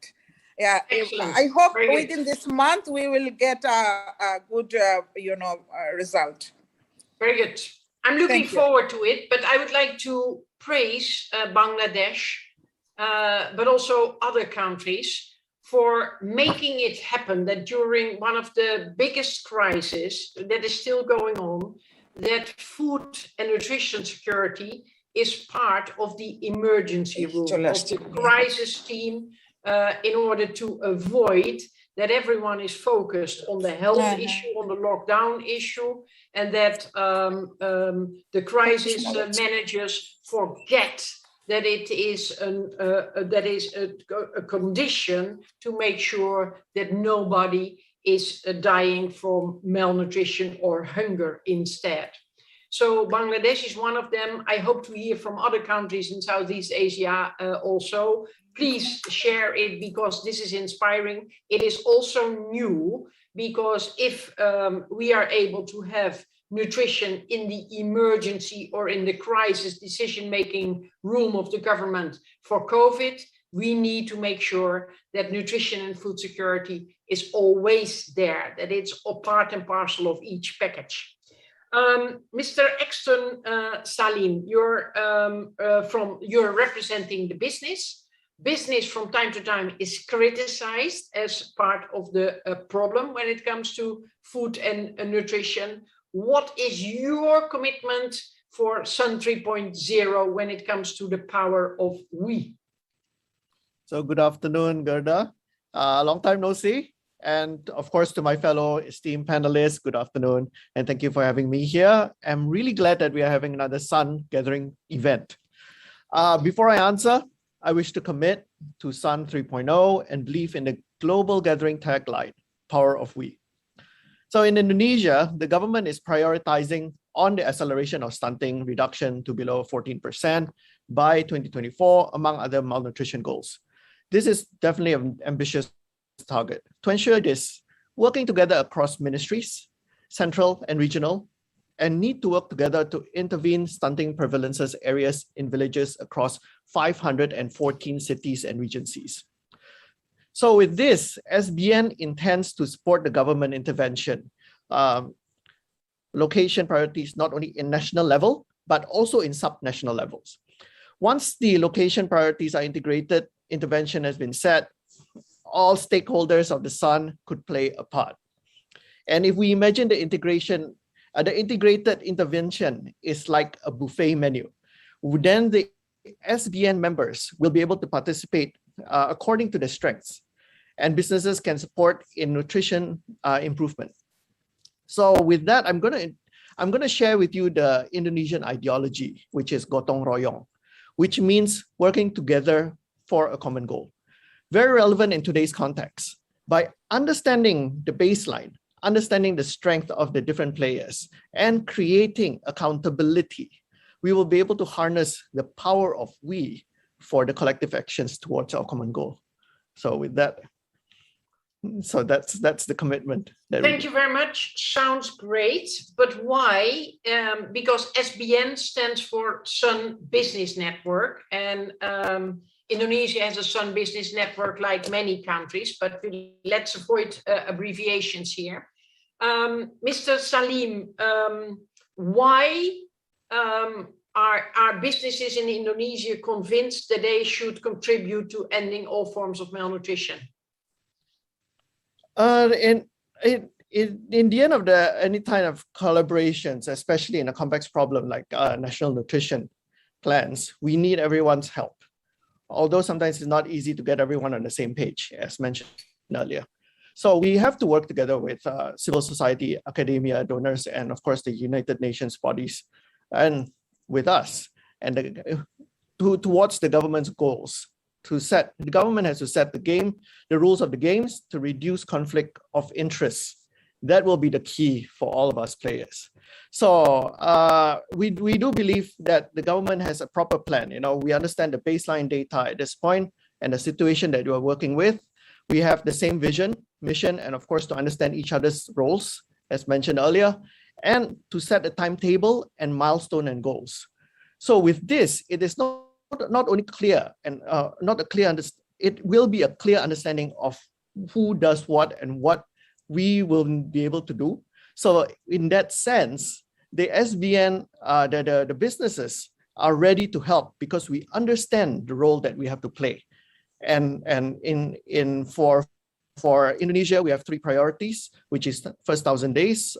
Yeah, excellent. I hope within this month we will get a good, result. Very good. I'm looking forward to it, but I would like to praise Bangladesh, but also other countries for making it happen, that during one of the biggest crises that is still going on, that food and nutrition security is part of the emergency room, of the crisis team, in order to avoid that everyone is focused on the health issue, on the lockdown issue, and that the crisis managers forget that it is a condition to make sure that nobody is dying from malnutrition or hunger instead. So Bangladesh is one of them. I hope to hear from other countries in Southeast Asia also. Please share it because this is inspiring. It is also new because if we are able to have nutrition in the emergency or in the crisis decision-making room of the government for COVID, we need to make sure that nutrition and food security is always there, that it's a part and parcel of each package. Mr. Exton Salim, you're representing the business. Business from time to time is criticized as part of the problem when it comes to food and nutrition. What is your commitment for Sun 3.0 when it comes to the power of we? So good afternoon, Gerda. Long time no see. And of course, to my fellow esteemed panelists, good afternoon. And thank you for having me here. I'm really glad that we are having another Sun Gathering event. Before I answer, I wish to commit to Sun 3.0 and believe in the global gathering tagline, Power of We. So in Indonesia, the government is prioritizing on the acceleration of stunting reduction to below 14% by 2024, among other malnutrition goals. This is definitely an ambitious target. To ensure this, working together across ministries, central and regional, and need to work together to intervene stunting prevalences areas in villages across 514 cities and regencies. So with this, SBN intends to support the government intervention, location priorities not only in national level, but also in subnational levels. Once the location priorities are integrated, intervention has been set, all stakeholders of the Sun could play a part. And if we imagine the integration, the integrated intervention is like a buffet menu, then the SBN members will be able to participate according to their strengths, and businesses can support in nutrition improvement. So with that, I'm gonna share with you the Indonesian ideology, which is gotong royong, which means working together for a common goal. Very relevant in today's context. By understanding the baseline, understanding the strength of the different players, and creating accountability, we will be able to harness the power of we for the collective actions towards our common goal. So with that, so that's the commitment. Thank you very much. Sounds great. But why? Because SBN stands for Sun Business Network, and Indonesia has a Sun Business Network like many countries, but let's avoid abbreviations here. Mr. Salim, why are businesses in Indonesia convinced that they should contribute to ending all forms of malnutrition? In the end of any kind of collaborations, especially in a complex problem like national nutrition plans, we need everyone's help. Although sometimes it's not easy to get everyone on the same page, as mentioned earlier. So we have to work together with civil society, academia, donors, and of course the United Nations bodies, and with us, and towards the government's goals. The government has to set the rules of the games to reduce conflict of interest. That will be the key for all of us players. So we do believe that the government has a proper plan. We understand the baseline data at this point and the situation that you are working with. We have the same vision, mission, and of course to understand each other's roles, as mentioned earlier, and to set a timetable and milestone and goals. So with this, it is not only clear and it will be a clear understanding of who does what and what we will be able to do. So in that sense, the SBN, the businesses are ready to help because we understand the role that we have to play. And for Indonesia, we have 3 priorities, which is first 1,000 days,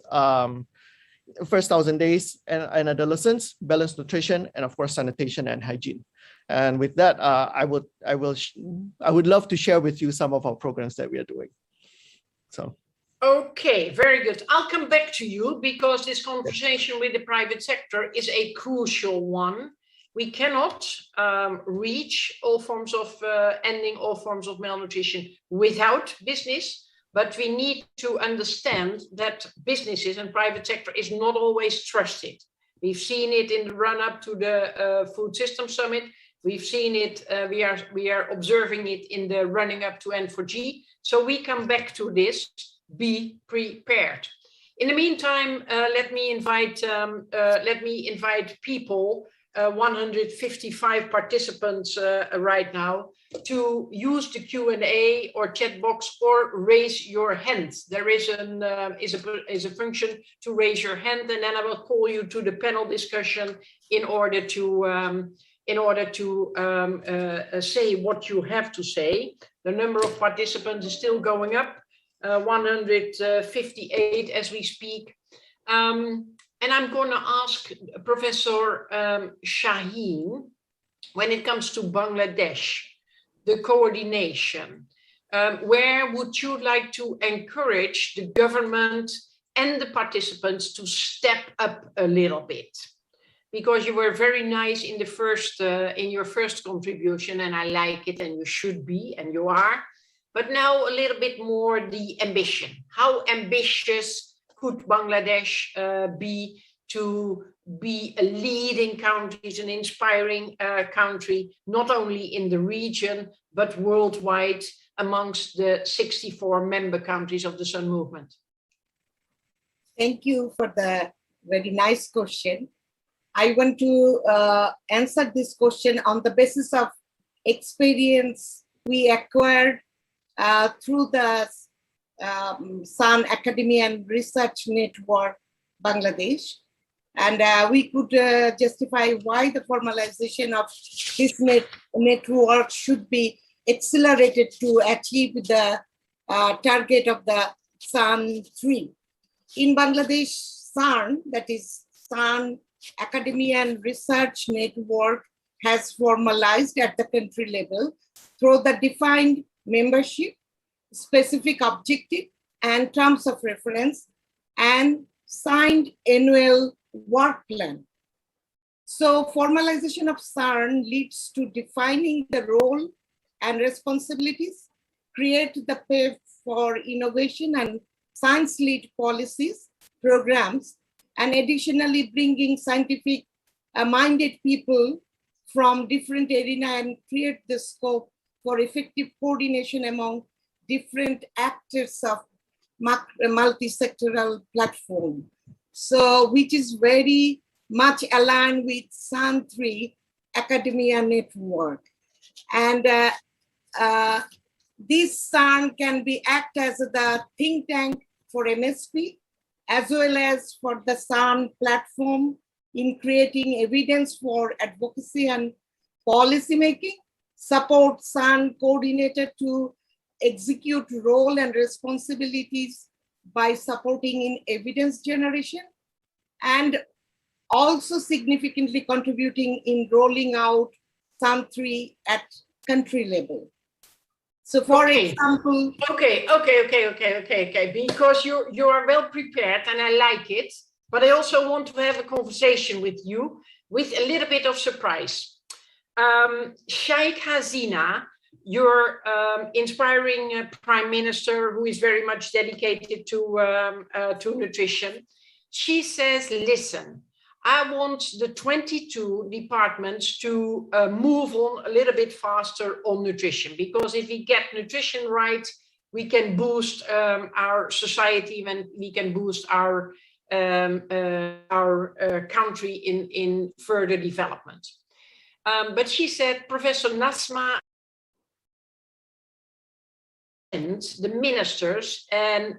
and adolescents, balanced nutrition, and of course sanitation and hygiene. And with that, I would love to share with you some of our programs that we are doing. So. Okay, very good. I'll come back to you because this conversation with the private sector is a crucial one. We cannot reach all forms of ending all forms of malnutrition without business. but we need to understand that businesses and private sector is not always trusted. We've seen it in the run-up to the Food System Summit. We've seen it, we are observing it in the running up to N4G. So we come back to this, be prepared. In the meantime, let me invite people, 155 participants right now, to use the Q&A or chat box or raise your hand. There is a function to raise your hand, and then I will call you to the panel discussion in order to say what you have to say. The number of participants is still going up, 158 as we speak. And I'm going to ask Professor Shaheen, when it comes to Bangladesh, the coordination, where would you like to encourage the government and the participants to step up a little bit? Because you were very nice in the first, in your first contribution, and I like it, and you should be, and you are. But now a little bit more the ambition. How ambitious could Bangladesh be to be a leading country, an inspiring country, not only in the region, but worldwide amongst the 64 member countries of the Sun Movement? Thank you for the very nice question. I want to answer this question on the basis of experience we acquired through the Sun Academy and Research Network, Bangladesh. And we could justify why the formalization of this network should be accelerated to achieve the target of the Sun 3. In Bangladesh, Sun, that is Sun Academy and Research Network, has formalized at the country level through the defined membership, specific objective and terms of reference, and signed annual work plan. So formalization of CERN leads to defining the role and responsibilities, create the path for innovation and science-led policies, programs, and additionally bringing scientific minded people from different areas and create the scope for effective coordination among different actors of multisectoral platform. So, which is very much aligned with Sun 3 Academia Network. And this Sun can be act as the think tank for MSP, as well as for the Sun platform in creating evidence for advocacy and policy making, support Sun coordinator to execute role and responsibilities by supporting in evidence generation, and also significantly contributing in rolling out Sun 3 at country level. So for example... Okay, because you are well prepared and I like it, but I also want to have a conversation with you with a little bit of surprise. Sheikh Hasina, your inspiring prime minister who is very much dedicated to nutrition, she says, listen, I want the 22 departments to move on a little bit faster on nutrition, because if we get nutrition right, we can boost our society and we can boost our country in further development. But she said, Professor Nasma, and the ministers and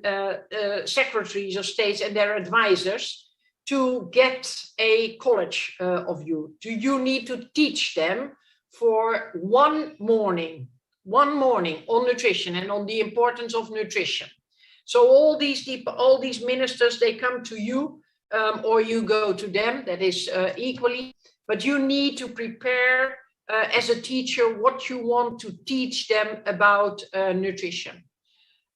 secretaries of states and their advisors to get a college of you. Do you need to teach them for one morning on nutrition and on the importance of nutrition? So all these ministers, they come to you or you go to them, that is equally, but you need to prepare as a teacher what you want to teach them about nutrition.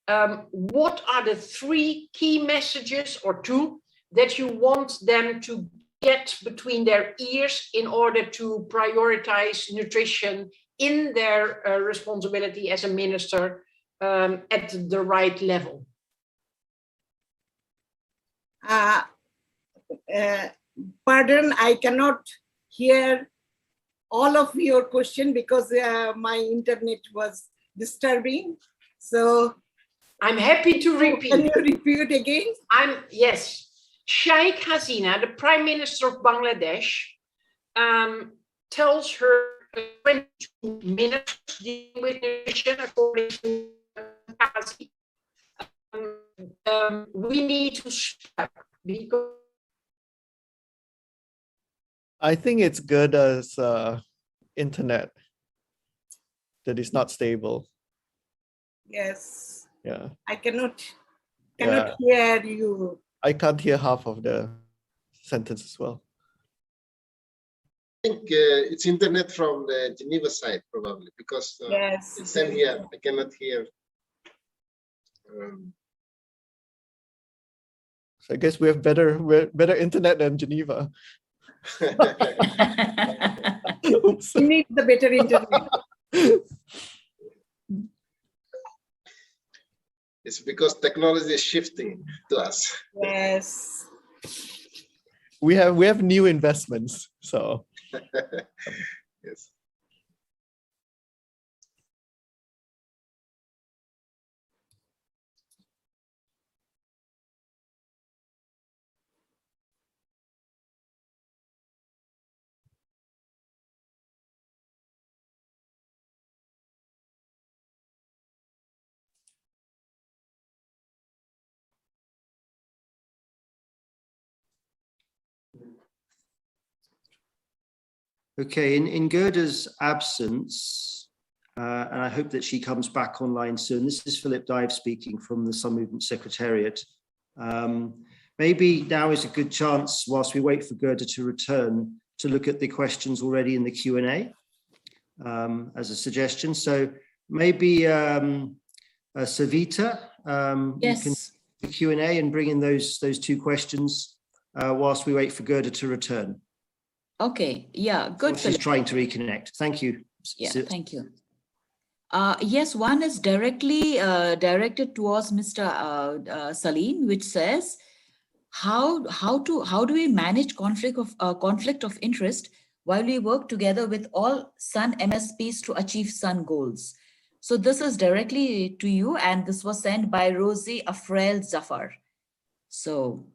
What are the 3 key messages or 2 that you want them to get between their ears in order to prioritize nutrition in their responsibility as a minister at the right level? Pardon, I cannot hear all of your question because my internet was disturbing. So I'm happy to repeat. Can you repeat again? Yes. Sheikh Hasina, the Prime Minister of Bangladesh, tells her 22 minutes dealing with nutrition, according to Kazi. We need to stop because I think it's good as internet that is not stable. Yes. Yeah. I cannot hear you. I can't hear half of the sentence as well. I think it's internet from the Geneva side probably because yes, it's same here. I cannot hear. So I guess we have better internet than Geneva. We need the better internet. It's because technology is shifting to us. Yes. We have new investments, so. Yes. Okay, in Gerda's absence, and I hope that she comes back online soon. This is Philip Dive speaking from the Sun Movement Secretariat. Maybe now is a good chance, whilst we wait for Gerda to return, to look at the questions already in the Q&A as a suggestion. So maybe Savita, yes. You can do the Q&A and bring in those two questions whilst we wait for Gerda to return. Okay, yeah, good. She's trying to reconnect. Thank you. Yeah, thank you. Yes, one is directly directed towards Mr. Salim, which says, how do we manage conflict of interest while we work together with all Sun MSPs to achieve Sun goals? So this is directly to you, and this was sent by Rosie Afrael Zafar. So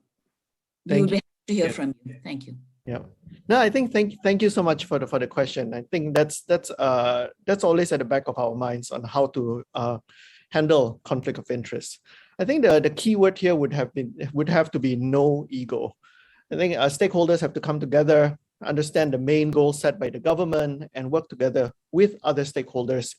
we will be happy to hear from you. Thank you. Yeah. No, I think thank you so much for the question. I think that's always at the back of our minds on how to handle conflict of interest. I think the key word here would have to be no ego. I think stakeholders have to come together, understand the main goals set by the government, and work together with other stakeholders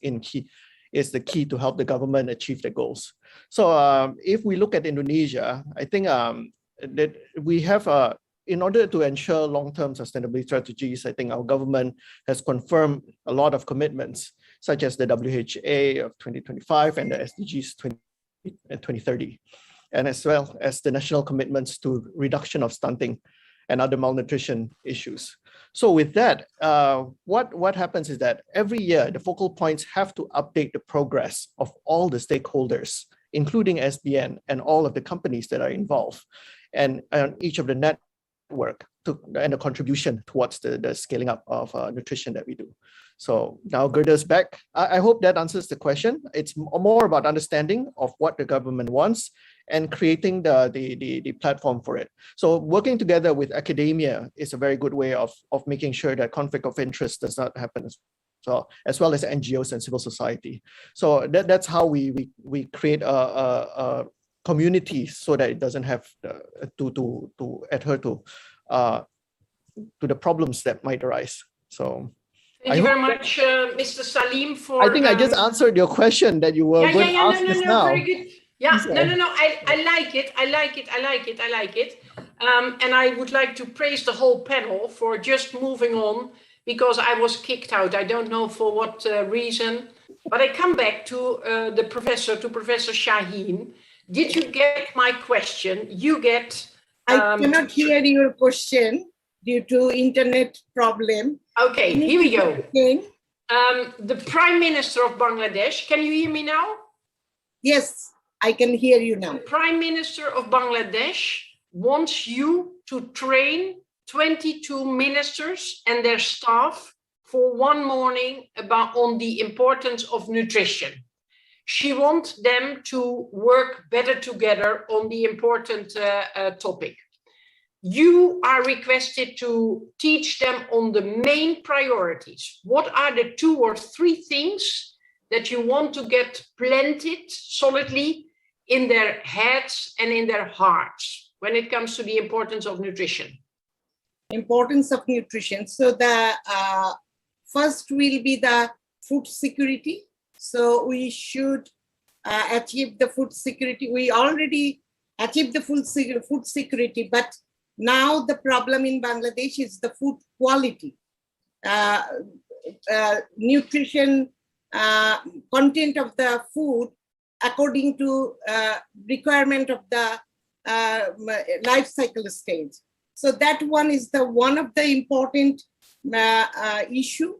is the key to help the government achieve their goals. So if we look at Indonesia, I think that we have in order to ensure long-term sustainability strategies, I think our government has confirmed a lot of commitments, such as the WHA of 2025 and the SDGs 2030, and as well as the national commitments to reduction of stunting and other malnutrition issues. So with that, what happens is that every year, the focal points have to update the progress of all the stakeholders, including SBN and all of the companies that are involved, and each of the network and a contribution towards the scaling up of nutrition that we do. So now Gerda's back. I hope that answers the question. It's more about understanding of what the government wants and creating the platform for it. So working together with academia is a very good way of making sure that conflict of interest does not happen, so as well as NGOs and civil society. So that's how we create a community so that it doesn't have to adhere to the problems that might arise. So thank you very much, Mr. Salim, for. I think I just answered your question that you were going to ask us now. Very good. Yeah, no. I like it. And I would like to praise the whole panel for just moving on, because I was kicked out. I don't know for what reason, but I come back to Professor Shaheen. Did you get my question? I cannot hear your question due to internet problem. Okay, here we go. The Prime Minister of Bangladesh, can you hear me now? Yes, I can hear you now. The Prime Minister of Bangladesh wants you to train 22 ministers and their staff for one morning on the importance of nutrition. She wants them to work better together on the important topic. You are requested to teach them on the main priorities. What are the 2 or 3 things that you want to get planted solidly in their heads and in their hearts when it comes to the importance of nutrition? Importance of nutrition. So the first will be the food security. So we should achieve the food security. We already achieved the food security, but now the problem in Bangladesh is the food quality. Nutrition content of the food according to requirement of the life cycle stage. So that one is one of the important issue.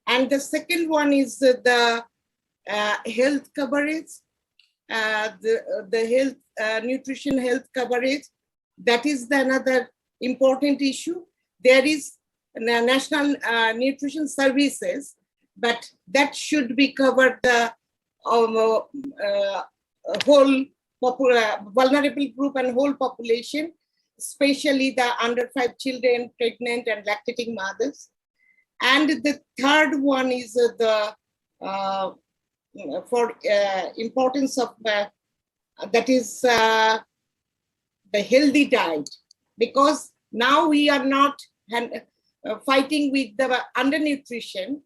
And the second one is the health coverage, the health, nutrition health coverage. That is another important issue. There is national nutrition services, but that should be covered the whole vulnerable group and whole population, especially the under 5 children, pregnant and lactating mothers. And the third one is importance of that is the healthy diet, because now we are not fighting with the undernutrition.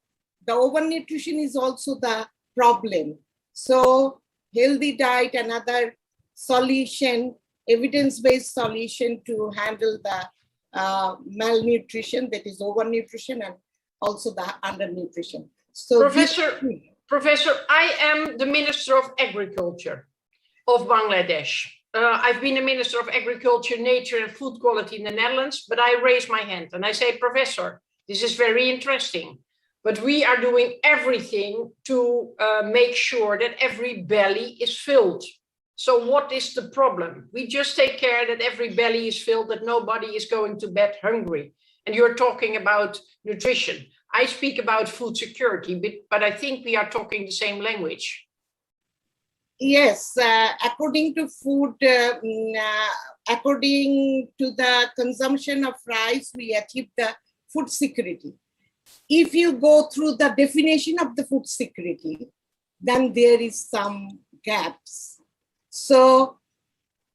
The overnutrition is also the problem. So healthy diet, another solution, evidence-based solution to handle the malnutrition, that is overnutrition, and also the undernutrition. So Professor, I am the Minister of Agriculture of Bangladesh. I've been a Minister of Agriculture, Nature and Food Quality in the Netherlands, but I raise my hand and I say, Professor, this is very interesting, but we are doing everything to make sure that every belly is filled. So what is the problem? We just take care that every belly is filled, that nobody is going to bed hungry. And you're talking about nutrition. I speak about food security, but I think we are talking the same language. Yes, according to food, according to the consumption of rice, we achieve the food security. If you go through the definition of the food security, then there is some gaps. So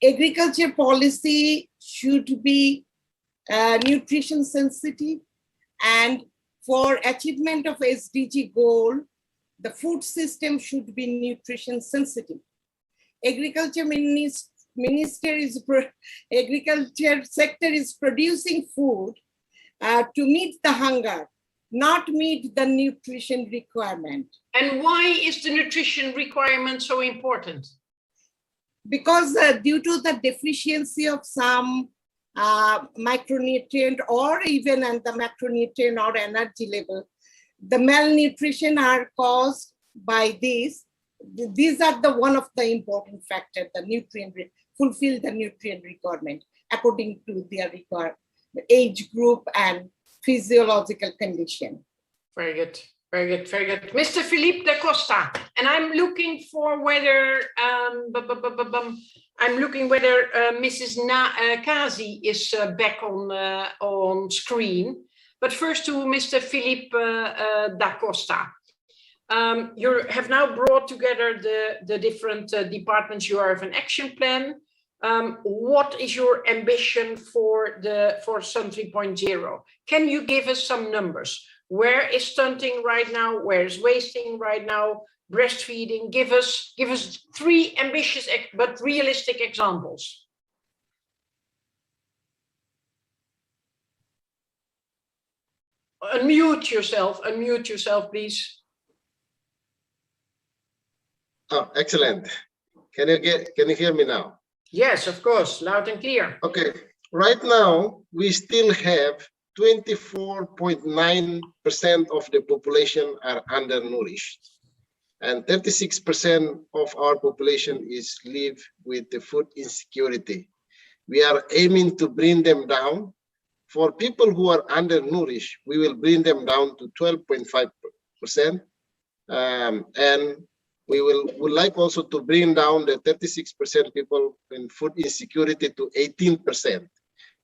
agriculture policy should be nutrition sensitive, and for achievement of SDG goal, the food system should be nutrition sensitive. Agriculture agriculture sector is producing food to meet the hunger, not meet the nutrition requirement. And why is the nutrition requirement so important? Because due to the deficiency of some micronutrient or even at the macronutrient or energy level, the malnutrition are caused by this. These are the one of the important factors, the nutrient, fulfill the nutrient requirement according to their age group and physiological condition. Very good, very good, very good. Mr. Philippe da Costa, and I'm looking for whether Mrs. Kazi is back on screen. But first to Mr. Philippe da Costa. You have now brought together the different departments. You have an action plan. What is your ambition for Sun 3.0? Can you give us some numbers? Where is stunting right now? Where is wasting right now? Breastfeeding? Give us 3 ambitious but realistic examples. Unmute yourself, please. Oh, excellent. Can you hear me now? Yes, of course, loud and clear. Okay. Right now, we still have 24.9% of the population are undernourished. and 36% of our population is live with the food insecurity. We are aiming to bring them down. For people who are undernourished, we will bring them down to 12.5%. And we would like also to bring down the 36% people in food insecurity to 18%.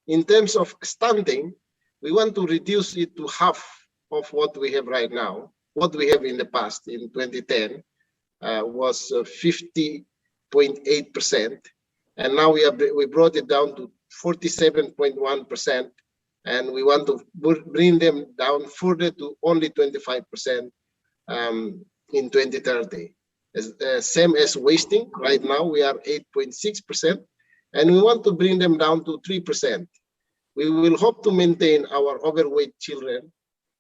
In terms of stunting, we want to reduce it to half of what we have right now. What we have in the past, in 2010, was 50.8%. And now we brought it down to 47.1%. And we want to bring them down further to only 25% in 2030. Same as wasting. Right now, we are 8.6%. And we want to bring them down to 3%. We will hope to maintain our overweight children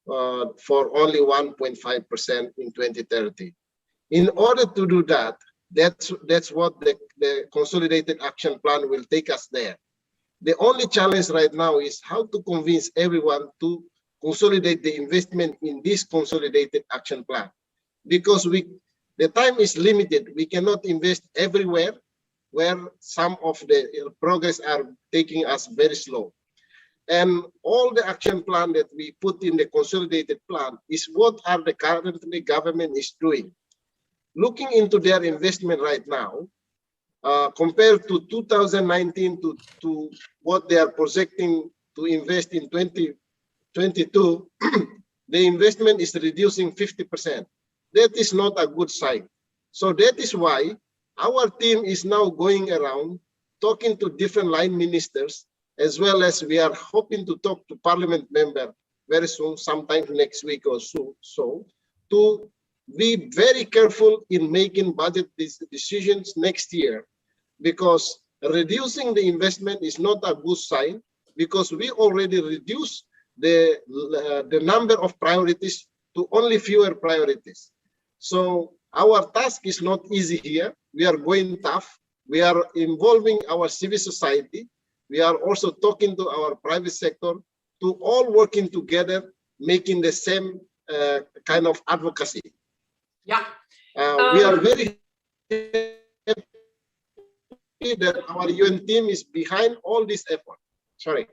for only 1.5% in 2030. In order to do that, that's what the Consolidated Action Plan will take us there. The only challenge right now is how to convince everyone to consolidate the investment in this Consolidated Action Plan. Because the time is limited, we cannot invest everywhere where some of the progress are taking us very slow. And all the action plan that we put in the consolidated plan is what are the currently government is doing. Looking into their investment right now, compared to 2019 to what they are projecting to invest in 2022, the investment is reducing 50%. That is not a good sign. So that is why our team is now going around talking to different line ministers, as well as we are hoping to talk to parliament member very soon, sometime next week or so, to be very careful in making budget decisions next year, because reducing the investment is not a good sign, because we already reduced the number of priorities to only fewer priorities. So our task is not easy here. We are going tough. We are involving our civil society. We are also talking to our private sector, to all working together, making the same kind of advocacy. Yeah. We are very happy that our UN team is behind all this effort. Sorry.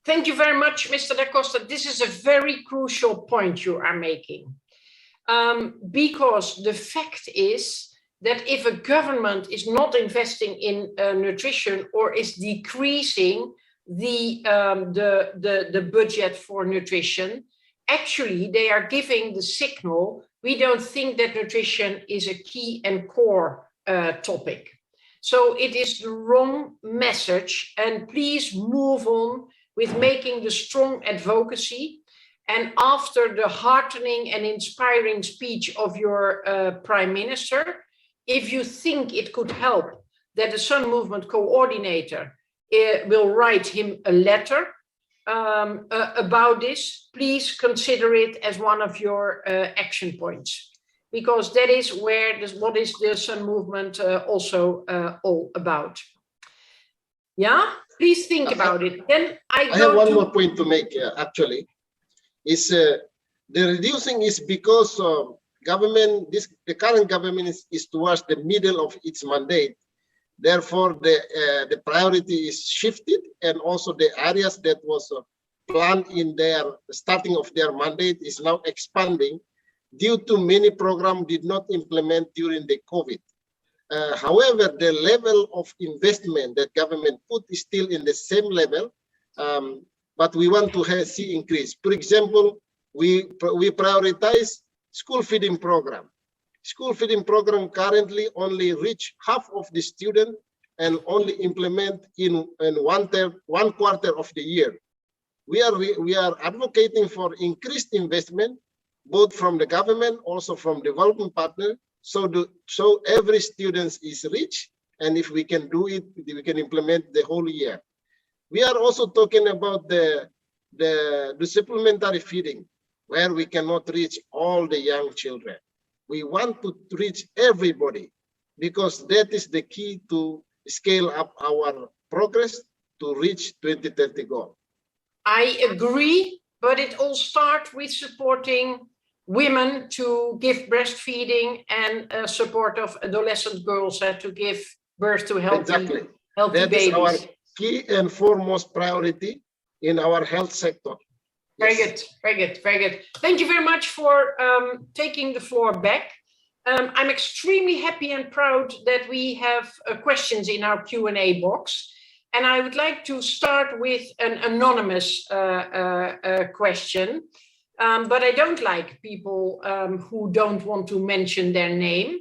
Thank you very much, Mr. Da Costa. This is a very crucial point you are making. Because the fact is that if a government is not investing in nutrition or is decreasing the budget for nutrition, actually they are giving the signal, we don't think that nutrition is a key and core topic. So it is the wrong message, and please move on with making the strong advocacy. And after the heartening and inspiring speech of your Prime Minister, if you think it could help that the Sun Movement coordinator will write him a letter about this, please consider it as one of your action points, because that is where what is the Sun Movement also all about. Yeah, please think about it. Then I have one more point to make, actually. Is the reducing is because the current government is towards the middle of its mandate. Therefore, the priority is shifted, and also the areas that was planned in their starting of their mandate is now expanding due to many programs did not implement during the COVID. However, the level of investment that government put is still in the same level. But we want to see increase. For example, we prioritize school feeding program. School feeding program currently only reach half of the student and only implement in one quarter of the year. We are advocating for increased investment, both from the government, also from development partner, so every student is reached, and if we can do it, we can implement the whole year. We are also talking about the supplementary feeding, where we cannot reach all the young children. We want to reach everybody, because that is the key to scale up our progress to reach 2030 goal. I agree, but it all starts with supporting women to give breastfeeding and support of adolescent girls to give birth to healthy that babies. Is our key and foremost priority in our health sector. Very good, very good, very good. Thank you very much for taking the floor back. I'm extremely happy and proud that we have questions in our Q&A box. And I would like to start with an anonymous question. But I don't like people who don't want to mention their name.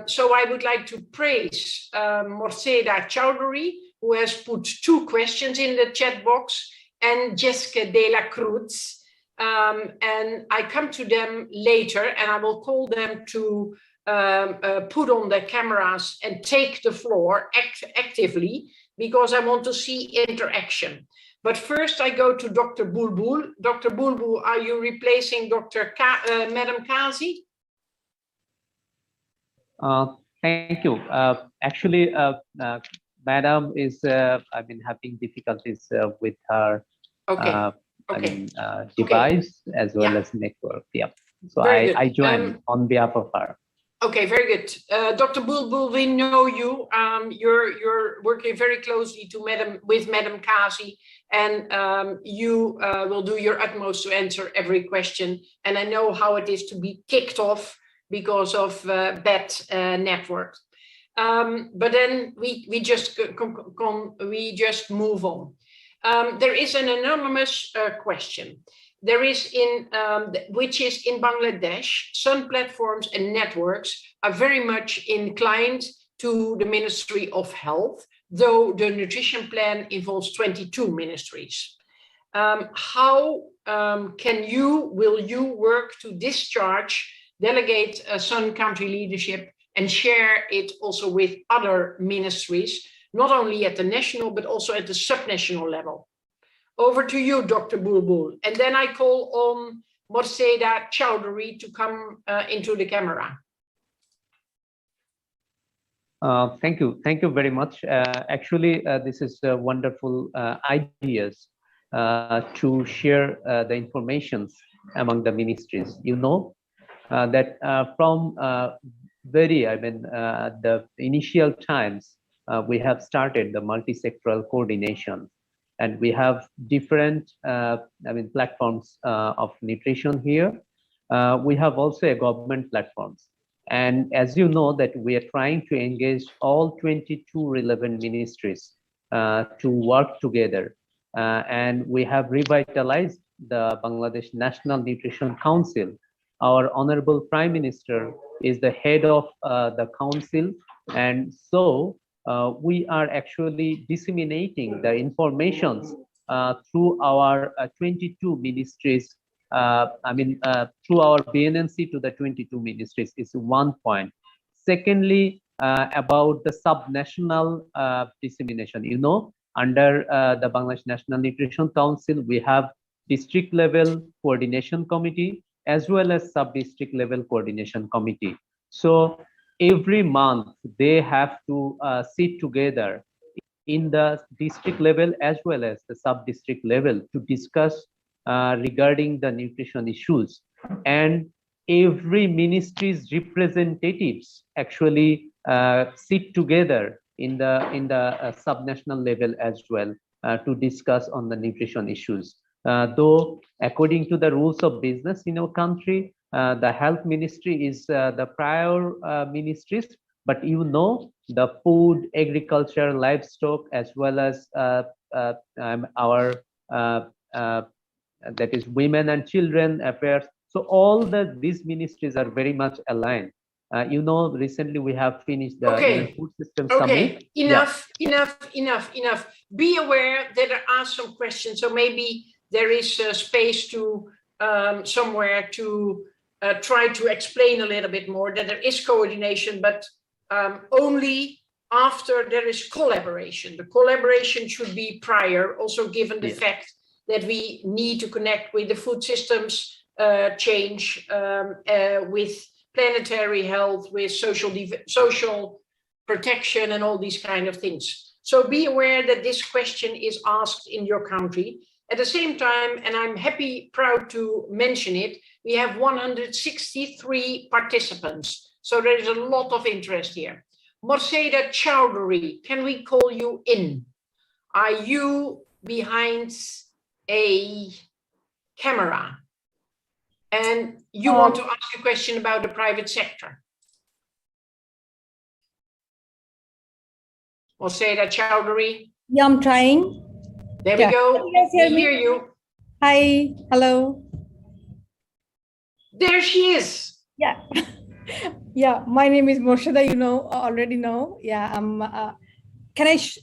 So I would like to praise Morceda Chowdhury, who has put 2 questions in the chat box, and Jessica de la Cruz. And I come to them later, and I will call them to put on the cameras and take the floor actively, because I want to see interaction. But first I go to Dr. Bulbul. Dr. Bulbul, are you replacing Madam Kazi? Thank you. Actually, Madam is, I've been having difficulties with her device as well as network. Yeah. So I joined on behalf of her. Okay, very good. Dr. Bulbul, we know you. You're working very closely with Madam Kazi, and you will do your utmost to answer every question. And I know how it is to be kicked off because of bad network. But then we just move on. There is an anonymous question. There is which is in Bangladesh, some platforms and networks are very much inclined to the Ministry of Health, though the nutrition plan involves 22 ministries. How will you work to delegate Sun country leadership and share it also with other ministries, not only at the national, but also at the subnational level? Over to you, Dr. Bulbul. And then I call on Morceda Chowdhury to come into the camera. Thank you. Thank you very much. Actually, this is wonderful ideas to share the informations among the ministries. You know that from the initial times, we have started the multisectoral coordination. And we have different platforms of nutrition here. We have also a government platforms. And as you know that we are trying to engage all 22 relevant ministries to work together. And we have revitalized the Bangladesh National Nutrition Council. Our Honorable Prime Minister is the head of the council. And so we are actually disseminating the informations through our 22 ministries, through our BNNC to the 22 ministries is one point. Secondly, about the subnational dissemination, you know, under the Bangladesh National Nutrition Council, we have district level coordination committee as well as sub-district level coordination committee. So every month they have to sit together in the district level as well as the sub-district level to discuss regarding the nutrition issues. And every ministry's representatives actually sit together in the subnational level as well to discuss on the nutrition issues. Though according to the rules of business in our country, the health ministry is the prior ministries, but you know the food, agriculture, livestock, as well as our that is women and children affairs. So all these ministries are very much aligned. You know, recently we have finished the food system summit. Enough. Be aware that there are some questions, so maybe there is space to somewhere to try to explain a little bit more that there is coordination, but only after there is collaboration. The collaboration should be prior, also given the fact that we need to connect with the food systems change, with planetary health, with social protection and all these kind of things. So be aware that this question is asked in your country. At the same time, and I'm proud to mention it, we have 163 participants. So there is a lot of interest here. Morseda Chowdhury, can we call you in? Are you behind a camera? And you want to ask a question about the private sector? Morseda Chowdhury? Yeah, I'm trying. There we go. We hear you. Hi, hello. There she is. Yeah. Yeah, my name is Morseda, you know, already know. Yeah,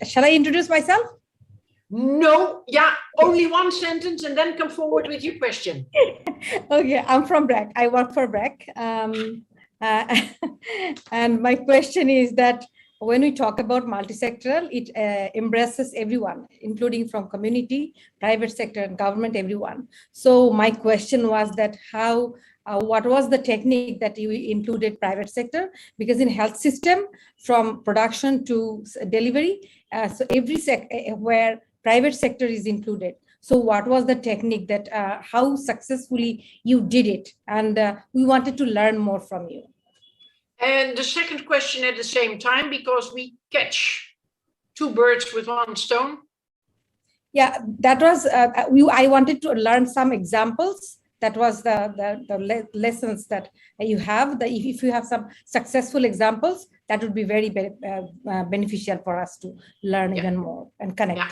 shall I introduce myself? No, yeah, only one sentence and then come forward with your question. Okay, I'm from BRAC. I work for BRAC. And my question is that when we talk about multisectoral, it embraces everyone, including from community, private sector, and government, everyone. So my question was that what was the technique that you included private sector? Because in health system, from production to delivery, so every where private sector is included. So what was the technique that how successfully you did it? And we wanted to learn more from you. And the second question at the same time, because we catch two birds with one stone. Yeah, that was, I wanted to learn some examples. That was the lessons that you have. If you have some successful examples, that would be very beneficial for us to learn even more and connect. Yeah.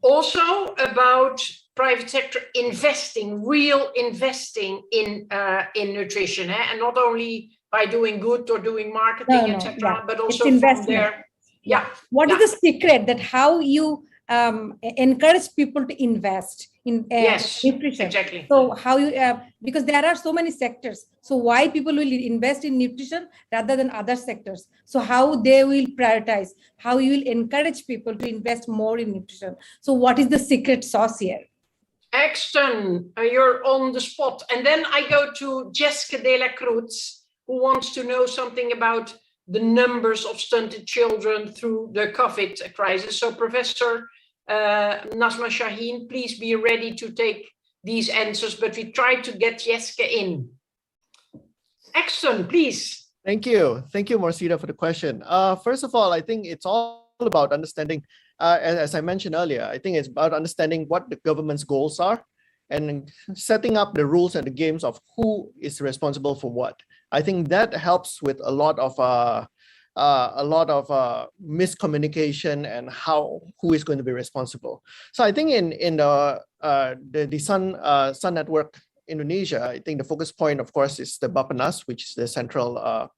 Also about private sector investing, real investing in nutrition, and not only by doing good or doing marketing, etc., but also from there. Yeah. What is the secret that how you encourage people to invest in nutrition? Exactly. So how you because there are so many sectors, so why people will invest in nutrition rather than other sectors? So how they will prioritize, how you will encourage people to invest more in nutrition? So what is the secret sauce here? Axton, you're on the spot. And then I go to Jessica de la Cruz, who wants to know something about the numbers of stunted children through the COVID crisis. So Professor Nazma Shaheen, please be ready to take these answers, but we try to get Jessica in. Axton, please. Thank you. Thank you, Morseda, for the question. First of all, I think it's all about understanding, as I mentioned earlier, I think it's about understanding what the government's goals are and setting up the rules and the games of who is responsible for what. I think that helps with a lot of miscommunication and who is going to be responsible. So I think in the Sun Network Indonesia, I think the focus point, of course, is the Bappenas, which is the central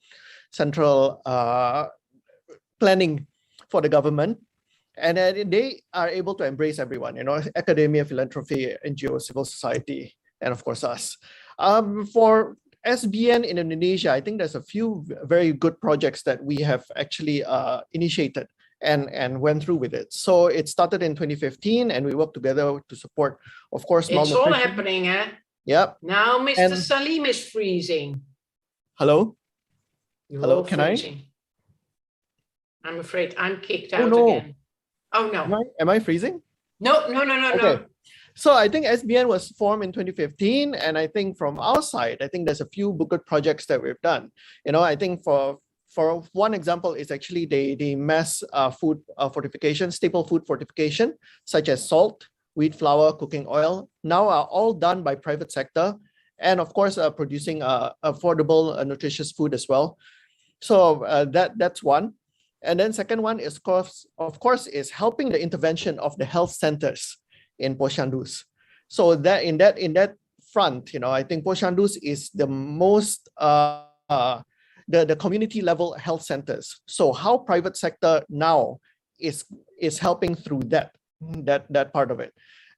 planning for the government. And they are able to embrace everyone, you know, academia, philanthropy, NGO, civil society, and of course us. For SBN in Indonesia, I think there's a few very good projects that we have actually initiated and went through with it. So it started in 2015 and we worked together to support, of course, it's all happening, eh? Yep. Now Mr. Salim is freezing. Hello? You're Hello, can freezing. I'm afraid I'm kicked out again. Oh no. Am I freezing? No. Okay. So I think SBN was formed in 2015, and I think from our side, I think there's a few good projects that we've done. You know, I think for one example is actually the mass food fortification, staple food fortification, such as salt, wheat flour, cooking oil, now are all done by private sector, and of course producing affordable nutritious food as well. So that's one. And then second one is of course is helping the intervention of the health centers in Posyandu's. So that in that front, you know, I think Posyandu's is the most the community level health centers. So how private sector now is helping through that part of it.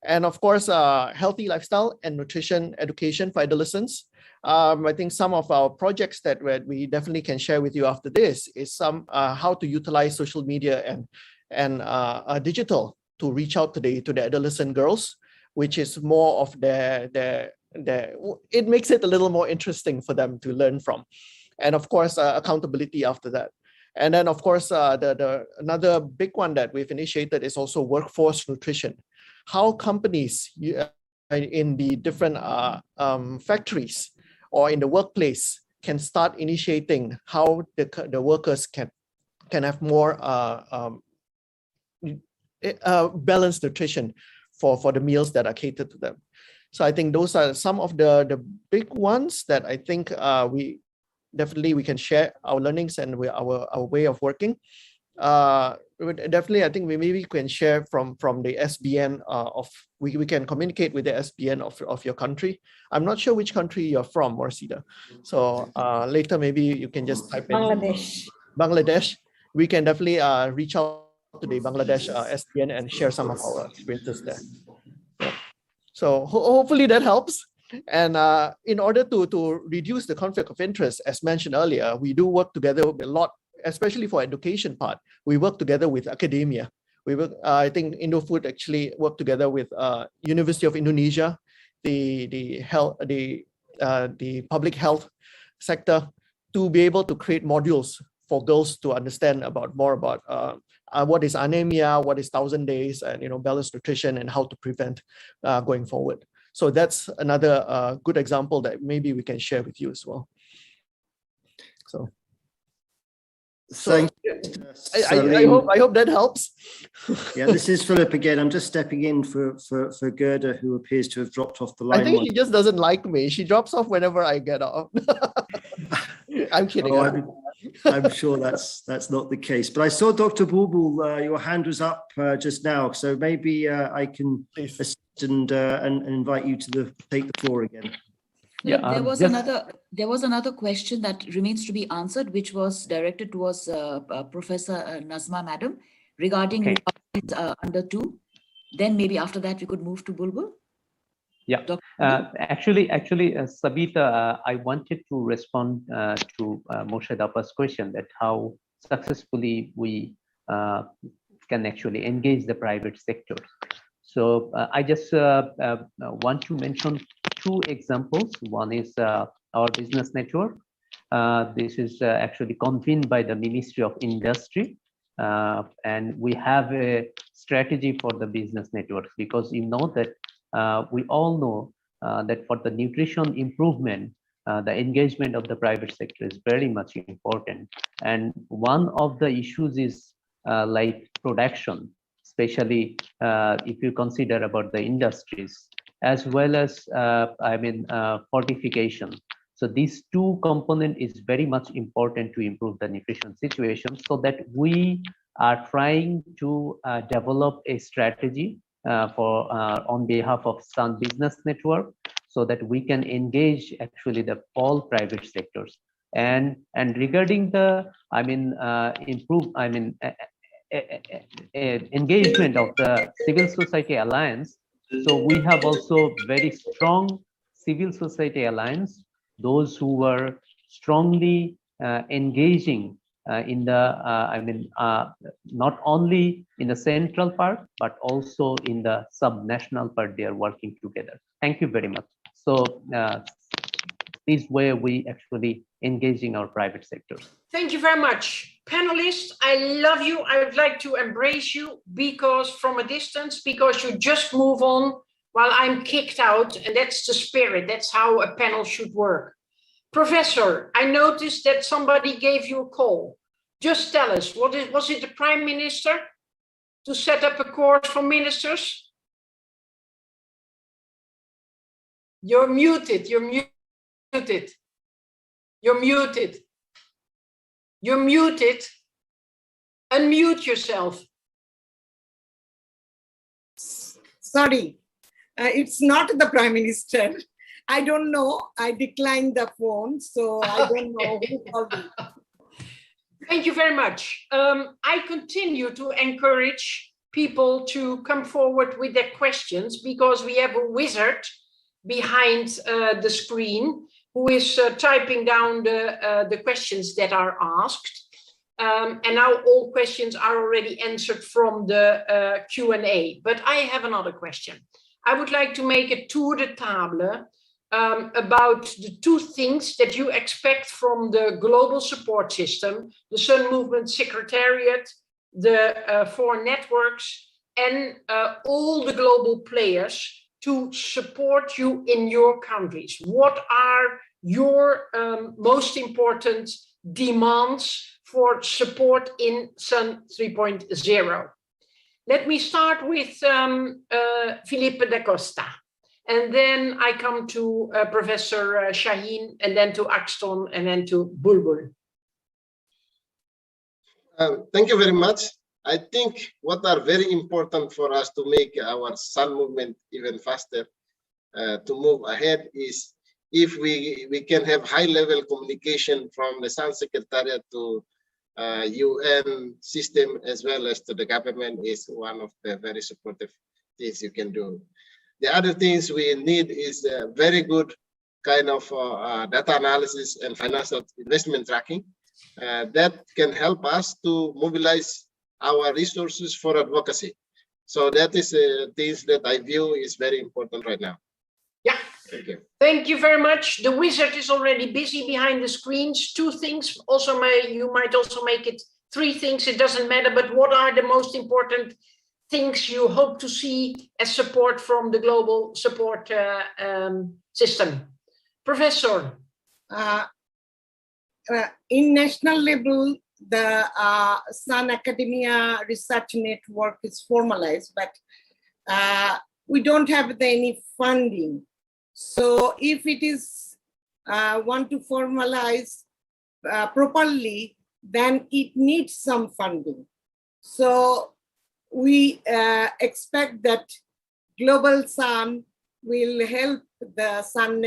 And of course, healthy lifestyle and nutrition education for adolescents. I think some of our projects that we definitely can share with you after this is some how to utilize social media and digital to reach out to the adolescent girls, which is more of it makes it a little more interesting for them to learn from. And of course, accountability after that. And then of course, the another big one that we've initiated is also workforce nutrition. how companies in the different factories or in the workplace can start initiating how the workers can have more balanced nutrition for the meals that are catered to them. So I think those are some of the big ones that I think we can share our learnings and our way of working. Definitely, I think we can share from the SBN we can communicate with the SBN of your country. I'm not sure which country you're from, Morsida. So later maybe you can just type in Bangladesh. We can definitely reach out to the Bangladesh SBN and share some of our experiences there. Yeah. So hopefully that helps. And in order to reduce the conflict of interest, as mentioned earlier, we do work together a lot, especially for education part. We work together with academia. We work, I think Indofood actually worked together with University of Indonesia, the public health sector, to be able to create modules for girls to understand more about what is anemia, what is 1,000 days, and balanced nutrition and how to prevent going forward. So that's another good example that maybe we can share with you as well. So thank you. I hope that helps. Yeah, this is Philip again. I'm just stepping in for Gerda, who appears to have dropped off the line. I think she just doesn't like me. She drops off whenever I get off. I'm kidding. Oh, I'm sure that's not the case. But I saw Dr. Bulbul, your hand was up just now, so maybe I can assist and invite you to take the floor again. Yeah, there was another question that remains to be answered, which was directed towards Professor Nazma Madam regarding under 2. Then maybe after that we could move to Bulbul. Yeah, actually, Sabita, I wanted to respond to Moshe Appa's question that how successfully we can actually engage the private sector. So I just want to mention 2 examples. One is our business network. This is actually convened by the Ministry of Industry. And we have a strategy for the business networks, because you know that we all know that for the nutrition improvement, the engagement of the private sector is very much important. And one of the issues is like production, especially if you consider about the industries, as well as fortification. So these 2 components is very much important to improve the nutrition situation, so that we are trying to develop a strategy on behalf of Sun Business Network, so that we can engage actually all private sectors. And regarding the engagement of the civil society alliance, so we have also very strong civil society alliance, those who were strongly engaging in the not only in the central part, but also in the subnational part. They are working together. Thank you very much. So this way we actually engaging our private sectors. Thank you very much. Panelists, I love you. I would like to embrace you because from a distance, because you just move on while I'm kicked out, and that's the spirit. That's how a panel should work. Professor, I noticed that somebody gave you a call. Just tell us, was it the Prime Minister to set up a course for ministers? You're muted, you're muted. You're muted. You're muted. Unmute yourself. Sorry, it's not the Prime Minister. I don't know. I declined the phone, so I don't know who called me. Thank you very much. I continue to encourage people to come forward with their questions, because we have a wizard behind the screen who is typing down the questions that are asked. And now all questions are already answered from the Q&A. But I have another question. I would like to make a tour de table about the 2 things that you expect from the global support system, the Sun Movement Secretariat, the 4 networks, and all the global players to support you in your countries? What are your most important demands for support in Sun 3.0? Let me start with Felipe da Costa, and then I come to Professor Shaheen, and then to Axton, and then to Bulbul. Thank you very much. I think what are very important for us to make our Sun movement even faster to move ahead is if we can have high-level communication from the Sun Secretariat to UN system as well as to the government is one of the very supportive things you can do. The other things we need is a very good kind of data analysis and financial investment tracking that can help us to mobilize our resources for advocacy. So that is things that I view is very important right now. Yeah. Thank you. Thank you very much. The wizard is already busy behind the screens. Two things. Also, you might also make it three things. It doesn't matter. But what are the most important things you hope to see as support from the global support system? Professor. In national level, the Sun Academia Research Network is formalized, but we don't have any funding. So if it is want to formalize properly, then it needs some funding. So we expect that Global Sun will help the Sun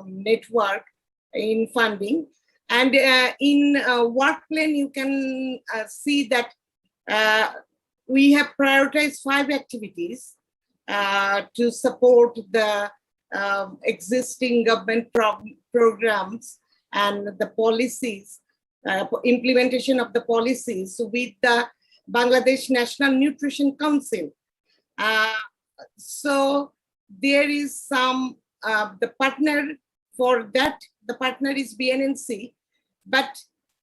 network in funding. And in work plan, you can see that we have prioritized 5 activities to support the existing government programs and the policies, implementation of the policies with the Bangladesh National Nutrition Council. So there is some, the partner for that, the partner is BNNC, but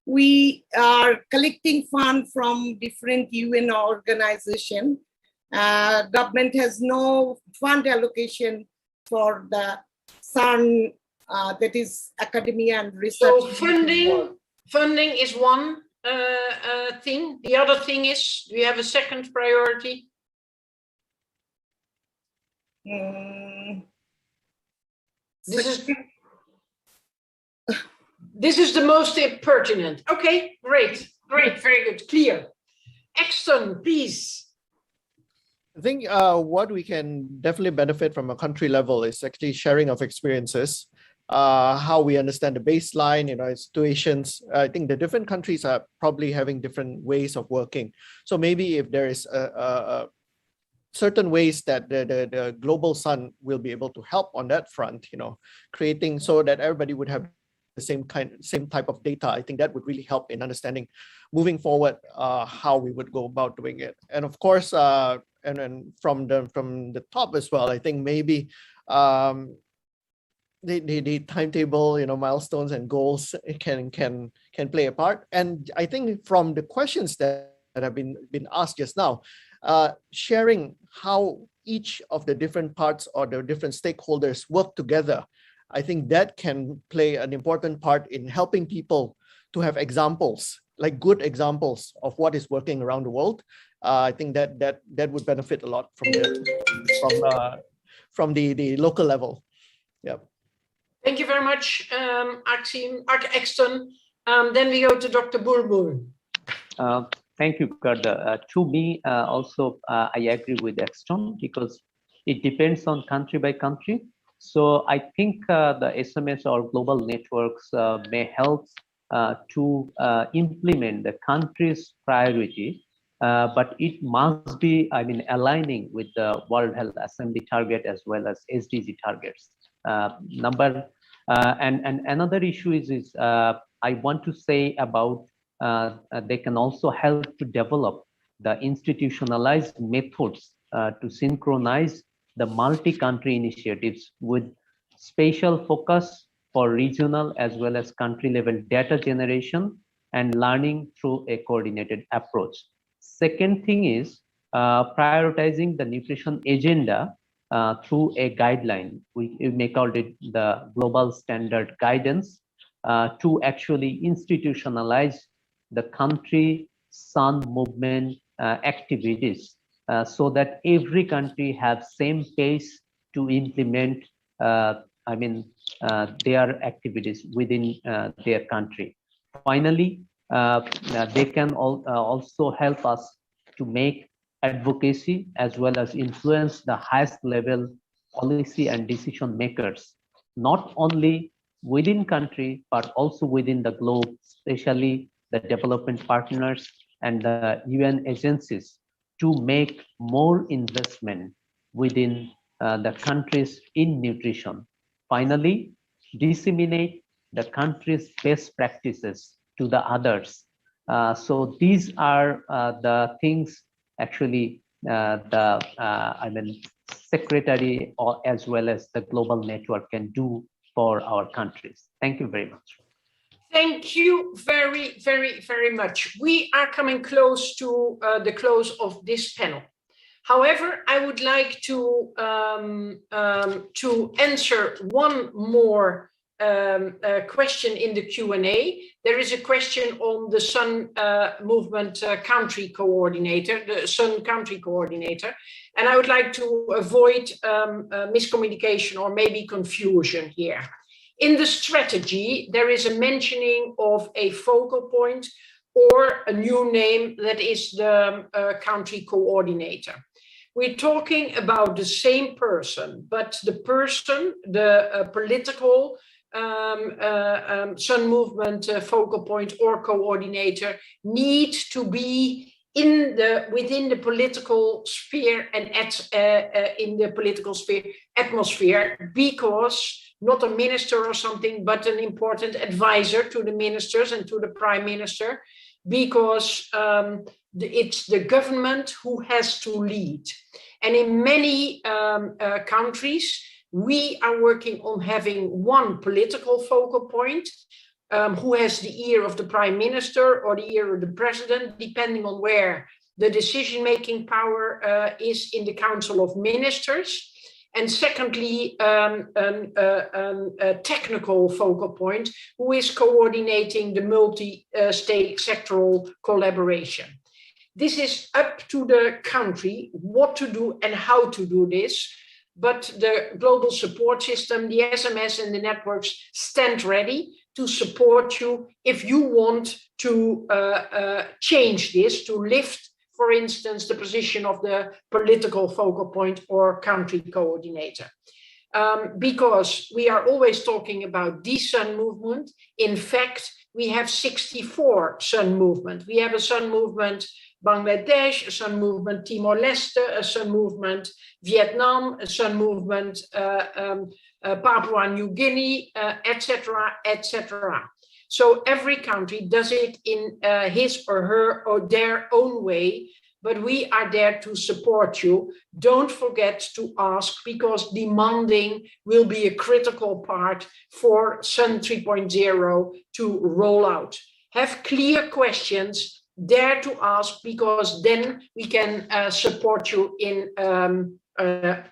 we are collecting funds from different UN organizations. Government has no fund allocation for the Sun, that is academia and research. So funding is one thing. The other thing is, do you have a second priority? This is the most pertinent. Okay, great, very good, clear. Axton, please. I think what we can definitely benefit from a country level is actually sharing of experiences, how we understand the baseline, situations. I think the different countries are probably having different ways of working. So maybe if there is certain ways that the Global Sun will be able to help on that front, creating so that everybody would have the same type of data, I think that would really help in understanding moving forward how we would go about doing it. And of course, and then from the top as well, I think maybe the timetable, milestones and goals can play a part. And I think from the questions that have been asked just now, sharing how each of the different parts or the different stakeholders work together, I think that can play an important part in helping people to have examples, like good examples of what is working around the world. I think that would benefit a lot from the local level. Yeah. Thank you very much, Axton. Then we go to Dr. Bulbul. Thank you, Gerda. To me, also, I agree with Axton because it depends on country by country. So I think the SMS or global networks may help to implement the country's priority, but it must be, aligning with the World Health Assembly target as well as SDG targets. And another issue is I want to say about they can also help to develop the institutionalized methods to synchronize the multi-country initiatives with spatial focus for regional as well as country level data generation and learning through a coordinated approach. Second thing is prioritizing the nutrition agenda through a guideline. We may call it the global standard guidance to actually institutionalize the country sun movement activities so that every country have same pace to implement their activities within their country. Finally, they can also help us to make advocacy as well as influence the highest level policy and decision makers, not only within country, but also within the globe, especially the development partners and the UN agencies, to make more investment within the countries in nutrition. Finally, disseminate the country's best practices to the others. So these are the things actually secretary or as well as the global network can do for our countries. Thank you very much. Thank you very, very, very much. We are coming close to the close of this panel. However, I would like to answer one more question in the Q&A. There is a question on the Sun Movement country coordinator, the Sun country coordinator, and I would like to avoid miscommunication or maybe confusion here. In the strategy, there is a mentioning of a focal point or a new name that is the country coordinator. We're talking about the same person, but the person, the political Sun Movement focal point or coordinator needs to be within the political sphere and in the political sphere atmosphere, because not a minister or something, but an important advisor to the ministers and to the prime minister, because it's the government who has to lead. And in many countries, we are working on having one political focal point who has the ear of the prime minister or the ear of the president, depending on where the decision-making power is in the Council of Ministers. And secondly, a technical focal point who is coordinating the multi-sectoral collaboration. This is up to the country what to do and how to do this, but the global support system, the SMS and the networks stand ready to support you if you want to change this, to lift, for instance, the position of the political focal point or country coordinator. Because we are always talking about the Sun Movement. In fact, we have 64 Sun Movement. We have a Sun Movement Bangladesh, a Sun Movement Timor-Leste, a Sun Movement Vietnam, a Sun Movement Papua New Guinea, etc., etc. So every country does it in his or her or their own way, but we are there to support you. Don't forget to ask, because demanding will be a critical part for Sun 3.0 to roll out. Have clear questions, dare to ask, because then we can support you in a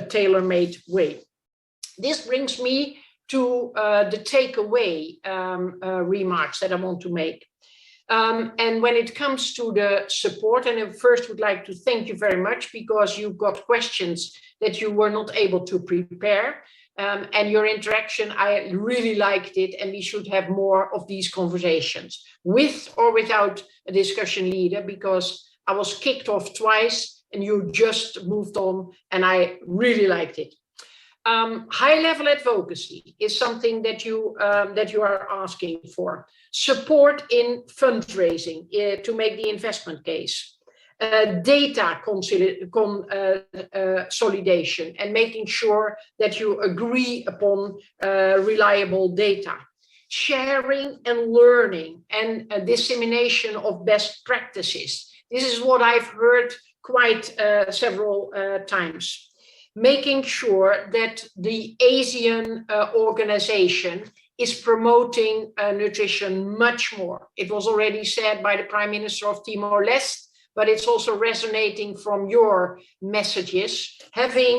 tailor-made way. This brings me to the takeaway remarks that I want to make. And when it comes to the support, and I first would like to thank you very much, because you got questions that you were not able to prepare. And your interaction, I really liked it, and we should have more of these conversations with or without a discussion leader, because I was kicked off twice and you just moved on, and I really liked it. High-level advocacy is something that you are asking for. Support in fundraising to make the investment case. Data consolidation and making sure that you agree upon reliable data. Sharing and learning and dissemination of best practices. This is what I've heard quite several times. Making sure that the ASEAN organization is promoting nutrition much more. It was already said by the Prime Minister of Timor-Leste, but it's also resonating from your messages, having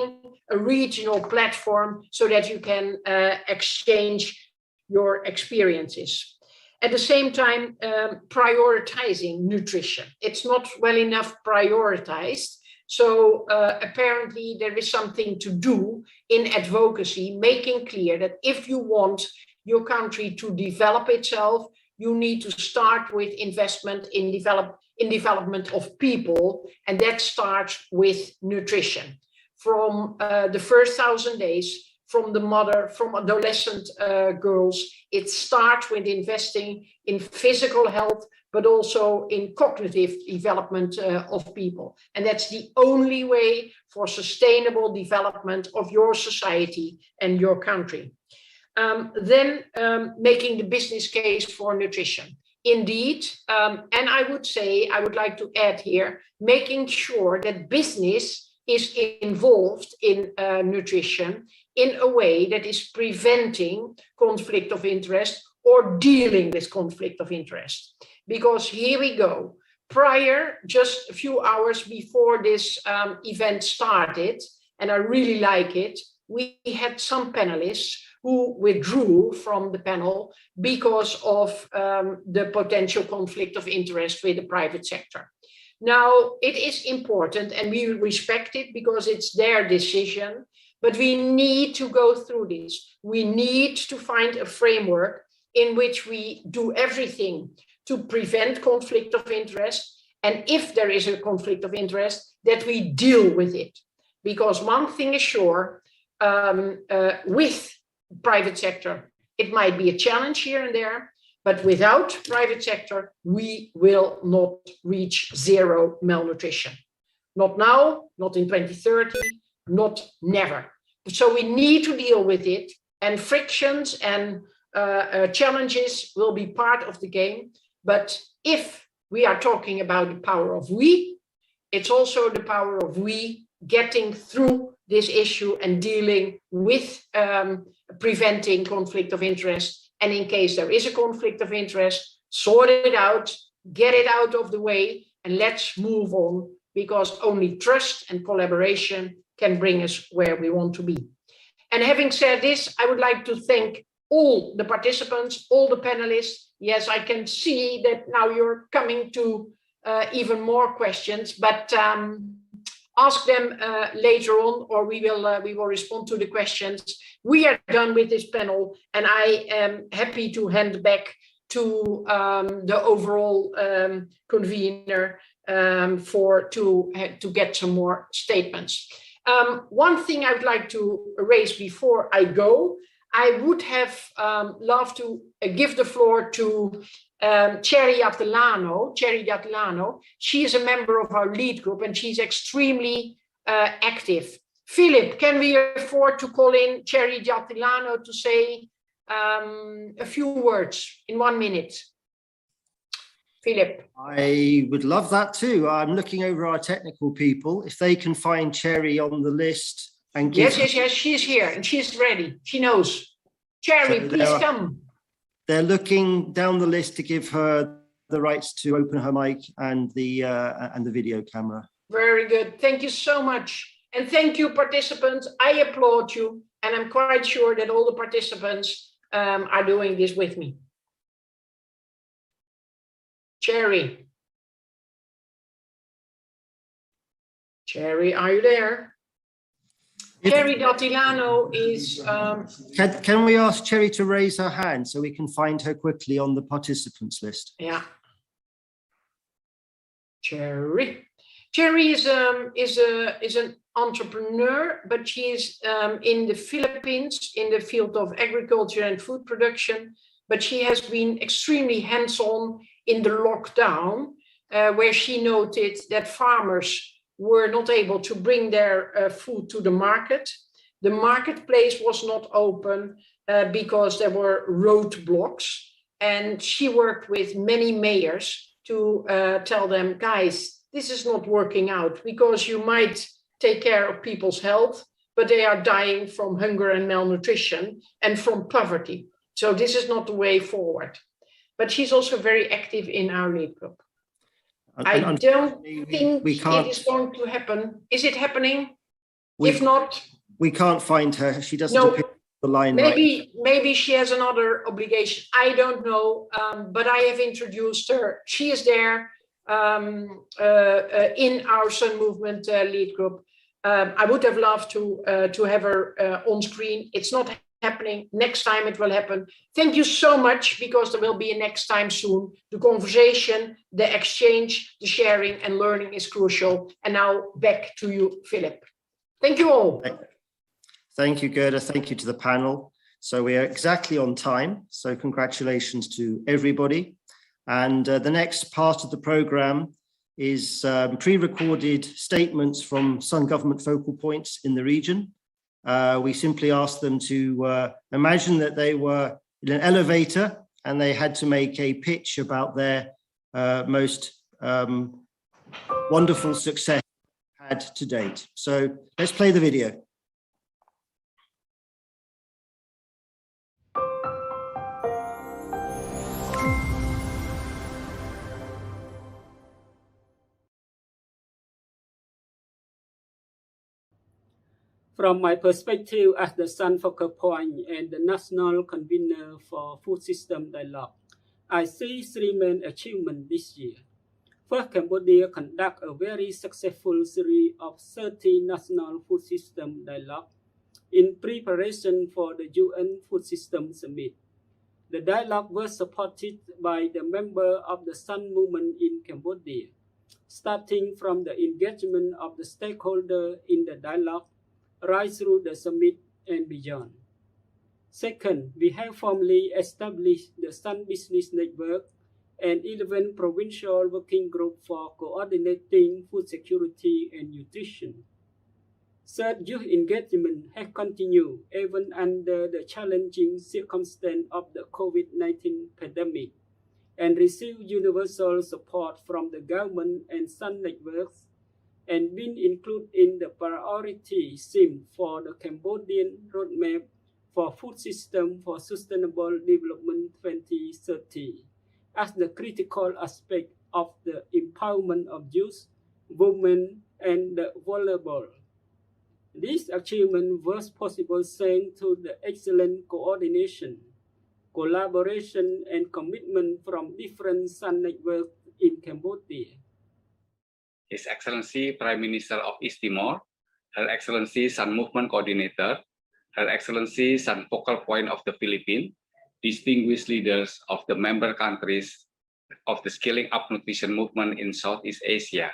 a regional platform so that you can exchange your experiences. At the same time, prioritizing nutrition. It's not well enough prioritized. So apparently there is something to do in advocacy, making clear that if you want your country to develop itself, you need to start with investment in development of people, and that starts with nutrition. From the first 1,000 days, from the mother, from adolescent girls, it starts with investing in physical health, but also in cognitive development of people. And that's the only way for sustainable development of your society and your country. Then making the business case for nutrition. Indeed, and I would like to add here, making sure that business is involved in nutrition in a way that is preventing conflict of interest or dealing with conflict of interest. Because here we go, just a few hours before this event started, and I really like it, we had some panelists who withdrew from the panel because of the potential conflict of interest with the private sector. Now, it is important and we respect it because it's their decision, but we need to go through this. We need to find a framework in which we do everything to prevent conflict of interest. And if there is a conflict of interest, that we deal with it. Because one thing is sure, with private sector, it might be a challenge here and there, but without private sector, we will not reach zero malnutrition. Not now, not in 2030, not never. So we need to deal with it, and frictions and challenges will be part of the game. But if we are talking about the power of we, it's also the power of we getting through this issue and dealing with preventing conflict of interest. And in case there is a conflict of interest, sort it out, get it out of the way, and let's move on, because only trust and collaboration can bring us where we want to be. And having said this, I would like to thank all the participants, all the panelists. Yes, I can see that now you're coming to even more questions, but ask them later on, or we will respond to the questions. We are done with this panel, and I am happy to hand back to the overall convener to get some more statements. One thing I would like to raise before I go, I would have loved to give the floor to Cherry Datilano. She is a member of our lead group and she's extremely active. Philip, can we afford to call in Cherry Datilano to say a few words in 1 minute? Philip. I would love that too. I'm looking over our technical people. If they can find Cherry on the list and give Yes, she's here and she's ready. She knows. Cherry, so please come. They're looking down the list to give her the rights to open her mic and the video camera. Very good. Thank you so much. And thank you, participants. I applaud you. And I'm quite sure that all the participants are doing this with me. Cherry. Cherry, are you there? Cherry Datilano is... Can we ask Cherry to raise her hand so we can find her quickly on the participants list? Yeah. Cherry. Cherry is an entrepreneur, but she is in the Philippines in the field of agriculture and food production, but she has been extremely hands-on in the lockdown, where she noted that farmers were not able to bring their food to the market. The marketplace was not open because there were roadblocks. And she worked with many mayors to tell them, guys, this is not working out because you might take care of people's health, but they are dying from hunger and malnutrition and from poverty. So this is not the way forward. But she's also very active in our lead group. I don't think it is going to happen. Is it happening? If not, we can't find her. She doesn't appear on the line. Maybe she has another obligation. I don't know, but I have introduced her. She is there in our Sun Movement lead group. I would have loved to have her on screen. It's not happening. Next time it will happen. Thank you so much, because there will be a next time soon. The conversation, the exchange, the sharing and learning is crucial. And now back to you, Philip. Thank you all. Thank you, Gerda. Thank you to the panel. So we are exactly on time. So congratulations to everybody. And the next part of the program is pre-recorded statements from Sun government focal points in the region. We simply asked them to imagine that they were in an elevator and they had to make a pitch about their most wonderful success had to date. So let's play the video. From my perspective as the Sun Focal Point and the National Convener for Food System Dialogue, I see three main achievements this year. First, Cambodia conduct a very successful series of 30 National Food System Dialogue in preparation for the UN Food System Summit. The dialogue was supported by the members of the Sun Movement in Cambodia, starting from the engagement of the stakeholders in the dialogue right through the summit and beyond. Second, we have formally established the Sun Business Network and 11 provincial working groups for coordinating food security and nutrition. Third, youth engagement has continued even under the challenging circumstances of the COVID-19 pandemic and received universal support from the government and Sun networks, and been included in the priority theme for the Cambodian Roadmap for Food System for Sustainable Development 2030 as the critical aspect of the empowerment of youth, women, and the vulnerable. This achievement was possible thanks to the excellent coordination, collaboration, and commitment from different Sun networks in Cambodia. His Excellency Prime Minister of East Timor, Her Excellency Sun Movement Coordinator, Her Excellency Sun Focal Point of the Philippines, distinguished leaders of the member countries of the Scaling Up Nutrition Movement in Southeast Asia.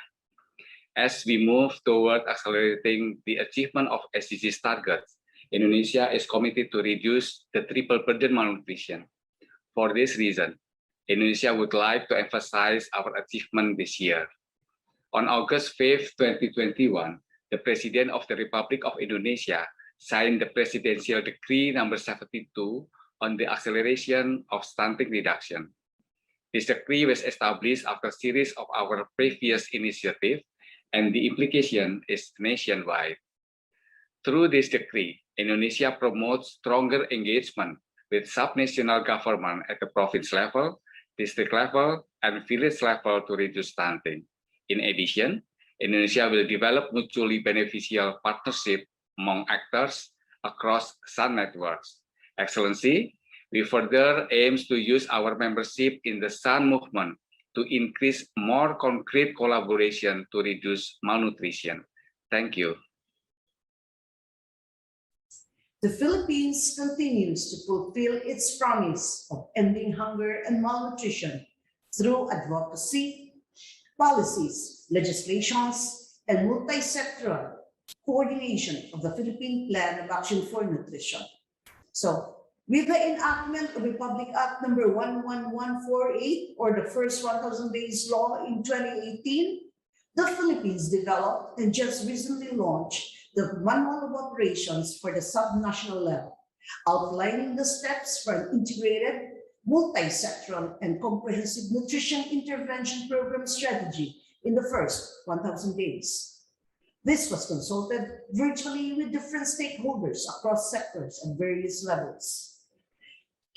As we move toward accelerating the achievement of SDGs targets, Indonesia is committed to reduce the triple burden malnutrition. For this reason, Indonesia would like to emphasize our achievement this year. On August 5, 2021, the President of the Republic of Indonesia signed the Presidential Decree number 72 on the acceleration of stunting reduction. This decree was established after a series of our previous initiatives, and the implication is nationwide. Through this decree, Indonesia promotes stronger engagement with subnational government at the province level, district level, and village level to reduce stunting. In addition, Indonesia will develop mutually beneficial partnership among actors across Sun networks. Excellency, we further aims to use our membership in the Sun movement to increase more concrete collaboration to reduce malnutrition. Thank you. The Philippines continues to fulfill its promise of ending hunger and malnutrition through advocacy, policies, legislations, and multisectoral coordination of the Philippine Plan of Action for Nutrition. So, with the enactment of Republic Act number 11148, or the first 1,000 days law in 2018, the Philippines developed and just recently launched the Manual of Operations for the subnational level, outlining the steps for an integrated, multisectoral, and comprehensive nutrition intervention program strategy in the first 1,000 days. This was consulted virtually with different stakeholders across sectors and various levels.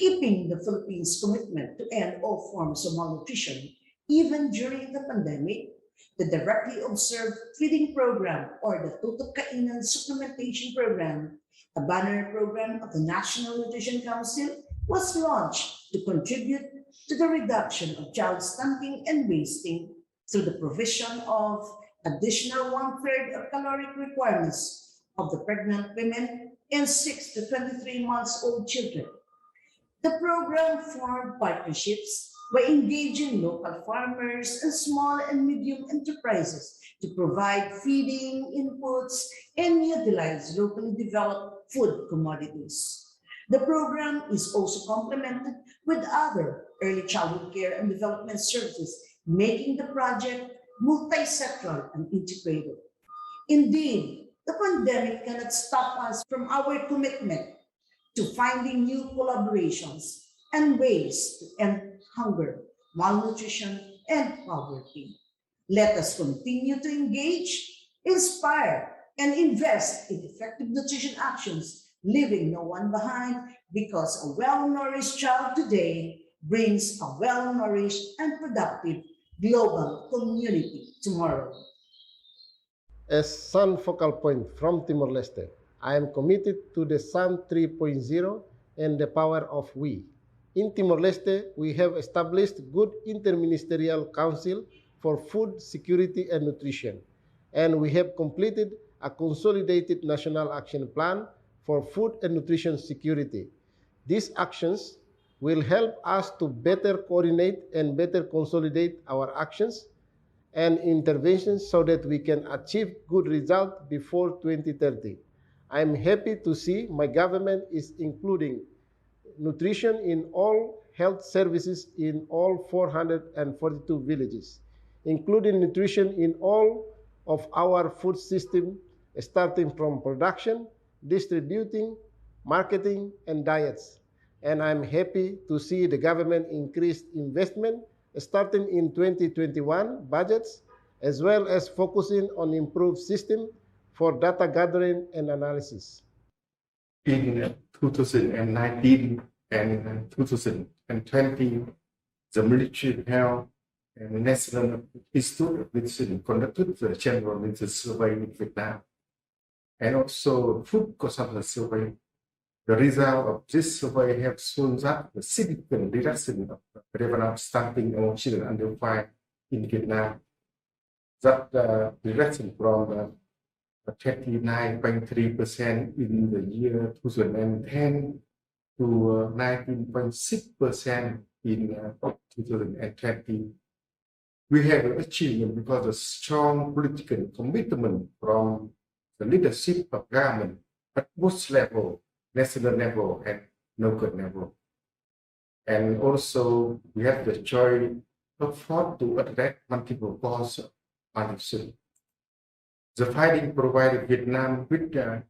keeping the Philippines' commitment to end all forms of malnutrition, even during the pandemic, the directly observed feeding program or the Tutok Kainan supplementation program, a banner program of the National Nutrition Council, was launched to contribute to the reduction of child stunting and wasting through the provision of additional 1/3 of caloric requirements of the pregnant women and 6 to 23 months old children. The program formed partnerships by engaging local farmers and small and medium enterprises to provide feeding inputs and utilize locally developed food commodities. The program is also complemented with other early childhood care and development services, making the project multisectoral and integrated. Indeed, the pandemic cannot stop us from our commitment to finding new collaborations and ways to end hunger, malnutrition, and poverty. Let us continue to engage, inspire, and invest in effective nutrition actions, leaving no one behind, because a well-nourished child today brings a well-nourished and productive global community tomorrow. As Sun Focal Point from Timor-Leste, I am committed to the Sun 3.0 and the power of we. In Timor-Leste, we have established good interministerial council for food security and nutrition, and we have completed a consolidated national action plan for food and nutrition security. These actions will help us to better coordinate and better consolidate our actions and interventions so that we can achieve good results before 2030. I am happy to see my government is including nutrition in all health services in all 442 villages, including nutrition in all of our food system, starting from production, distributing, marketing, and diets. And I'm happy to see the government increase investment starting in 2021 budgets, as well as focusing on improved system for data gathering and analysis. In 2019 and 2020, the Military Health and National Institute of Medicine conducted the general medicine survey in Vietnam, and also food consumption survey. The result of this survey have shown that the significant reduction of prevalent stunting among children under 5 in Vietnam. That reduction from 29.3% in the year 2010 to 19.6% in 2020. We have achieved because of strong political commitment from the leadership of government at both levels, national level and local level. And also we have the joint effort to address multiple causes of malnutrition. The finding provided Vietnam with a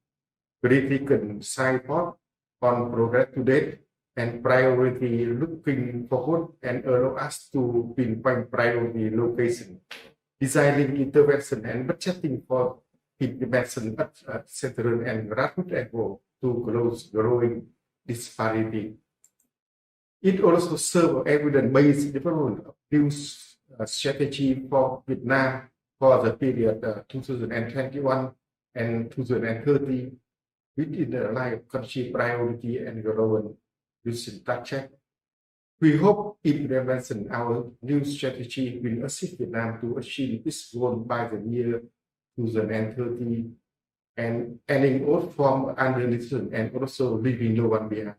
critical support on progress to date and priority looking forward, and allow us to pinpoint priority location, designing intervention and budgeting for implementation at central and rapid level to close growing disparity. It also serves evidence-based development of new strategy for Vietnam for the period 2021 and 2030 within the line of country priority and global vision structure. We hope implementing our new strategy will assist Vietnam to achieve this goal by the year 2030 and ending all form of undernutrition and also leaving no one behind.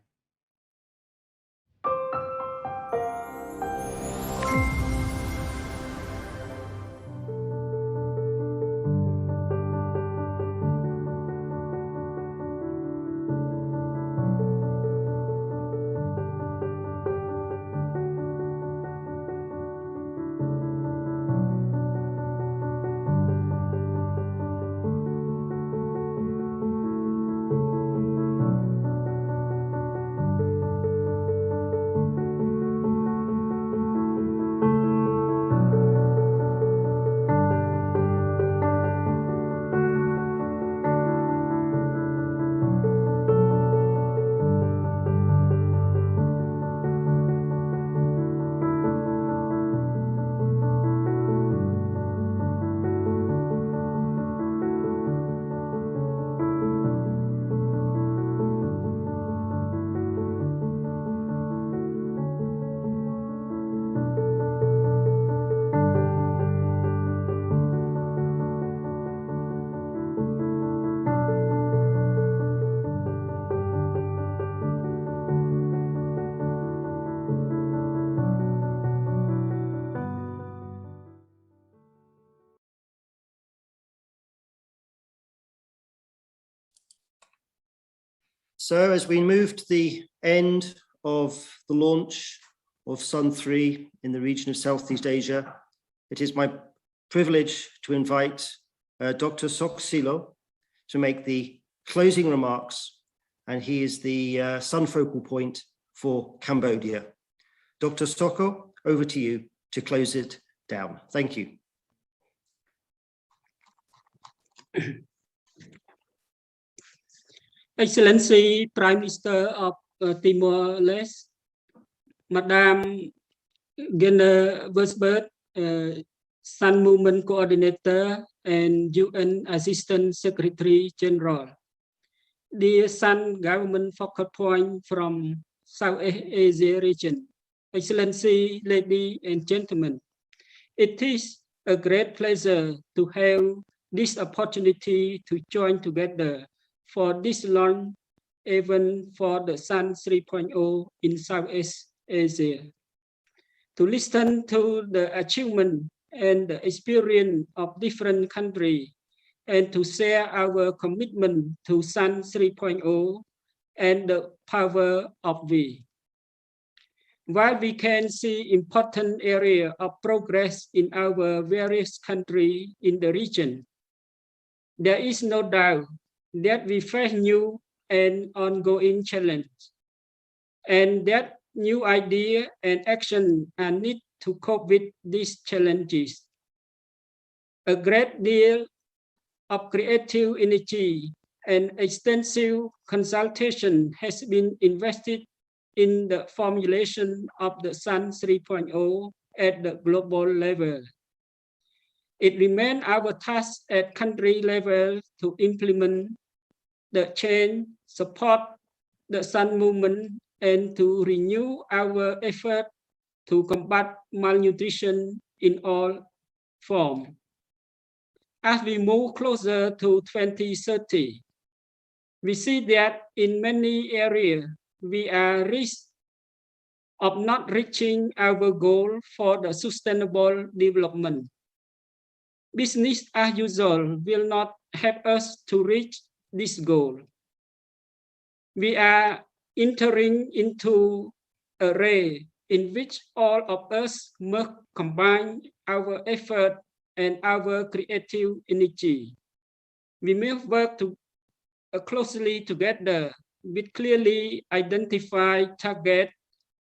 So as we move to the end of the launch of Sun 3 in the region of Southeast Asia, it is my privilege to invite Dr. Soksilo to make the closing remarks, and he is the Sun focal point for Cambodia. Dr. Soko, over to you to close it down. Thank you. Excellency Prime Minister of Timor-Leste, Madam Geneva, Sun Movement Coordinator and UN Assistant Secretary General, dear Sun Government Focal Point from Southeast Asia region, Excellency, ladies and gentlemen, it is a great pleasure to have this opportunity to join together for this launch event for the Sun 3.0 in Southeast Asia. To listen to the achievement and the experience of different countries and to share our commitment to Sun 3.0 and the power of we. While we can see important area of progress in our various countries in the region, there is no doubt that we face new and ongoing challenges, and that new idea and action are needed to cope with these challenges. A great deal of creative energy and extensive consultation has been invested in the formulation of the Sun 3.0 at the global level. It remains our task at country level to implement the change, support the Sun movement, and to renew our effort to combat malnutrition in all forms. As we move closer to 2030, we see that in many areas, we are at risk of not reaching our goal for the sustainable development. Business as usual will not help us to reach this goal. We are entering into a race in which all of us must combine our effort and our creative energy. We must work closely together with clearly identified targets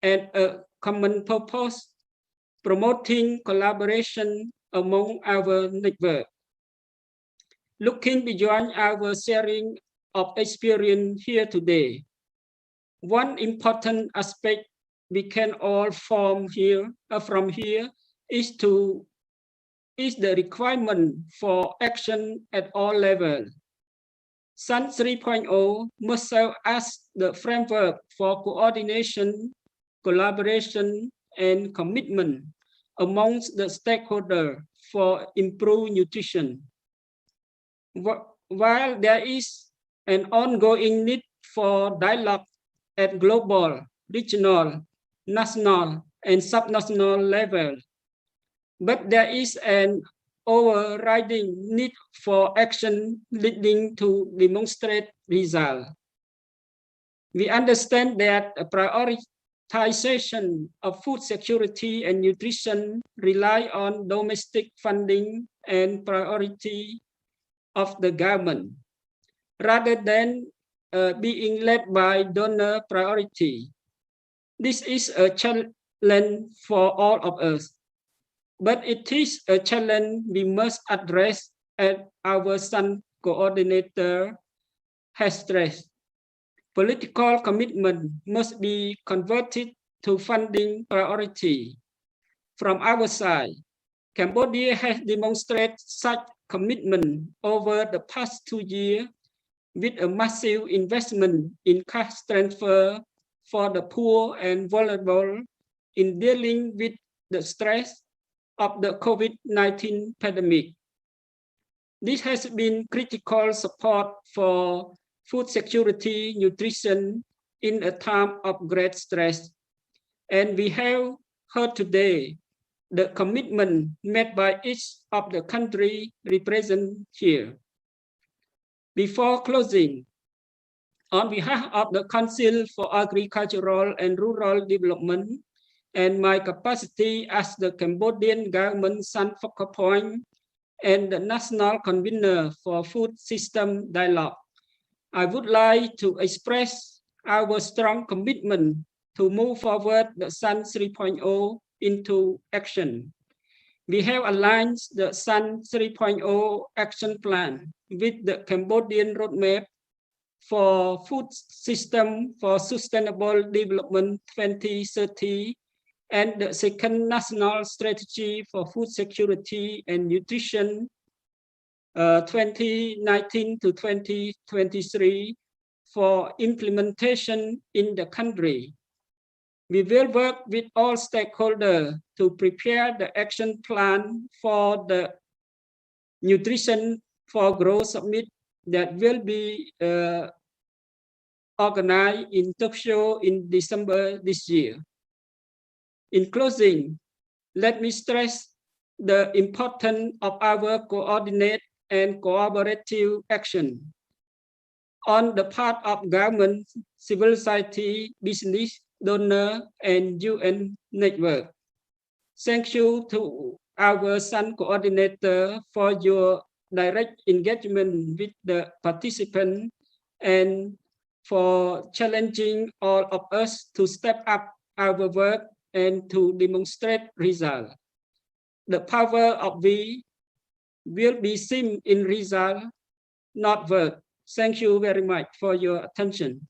and a common purpose, promoting collaboration among our network. Looking beyond our sharing of experience here today, one important aspect we can all from here is the requirement for action at all levels. Sun 3.0 must serve as the framework for coordination, collaboration, and commitment amongst the stakeholders for improved nutrition. While there is an ongoing need for dialogue at global, regional, national, and subnational level, but there is an overriding need for action leading to demonstrate results. We understand that a prioritization of food security and nutrition rely on domestic funding and priority of the government, rather than being led by donor priority. This is a challenge for all of us, but it is a challenge we must address, as our Sun coordinator has stressed. Political commitment must be converted to funding priority. From our side, Cambodia has demonstrated such commitment over the past 2 years with a massive investment in cash transfer for the poor and vulnerable in dealing with the stress of the COVID-19 pandemic. This has been critical support for food security, nutrition in a time of great stress. And we have heard today the commitment made by each of the countries represented here. Before closing, On behalf of the Council for Agricultural and Rural Development and my capacity as the Cambodian government Sun Focal Point and the National Convener for Food System Dialogue, I would like to express our strong commitment to move forward the Sun 3.0 into action. We have aligned the Sun 3.0 action plan with the Cambodian roadmap for food system for sustainable development 2030 and the second national strategy for food security and nutrition 2019 to 2023 for implementation in the country. We will work with all stakeholders to prepare the action plan for the Nutrition for Growth Summit that will be organized in Tokyo in December this year. In closing, let me stress the importance of our coordinated and collaborative action on the part of government, civil society, business, donor, and UN network. Thank you to our Sun coordinator for your direct engagement with the participants and for challenging all of us to step up our work and to demonstrate results. The power of we will be seen in result, not word. Thank you very much for your attention.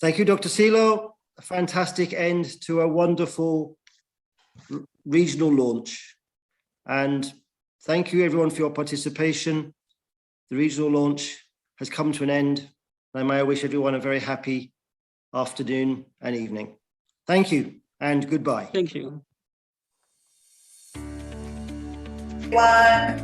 Thank you, Dr. Silo. A fantastic end to a wonderful regional launch. And thank you everyone for your participation. The regional launch has come to an end. I may wish everyone a very happy afternoon and evening. Thank you and goodbye. Thank you. Bye.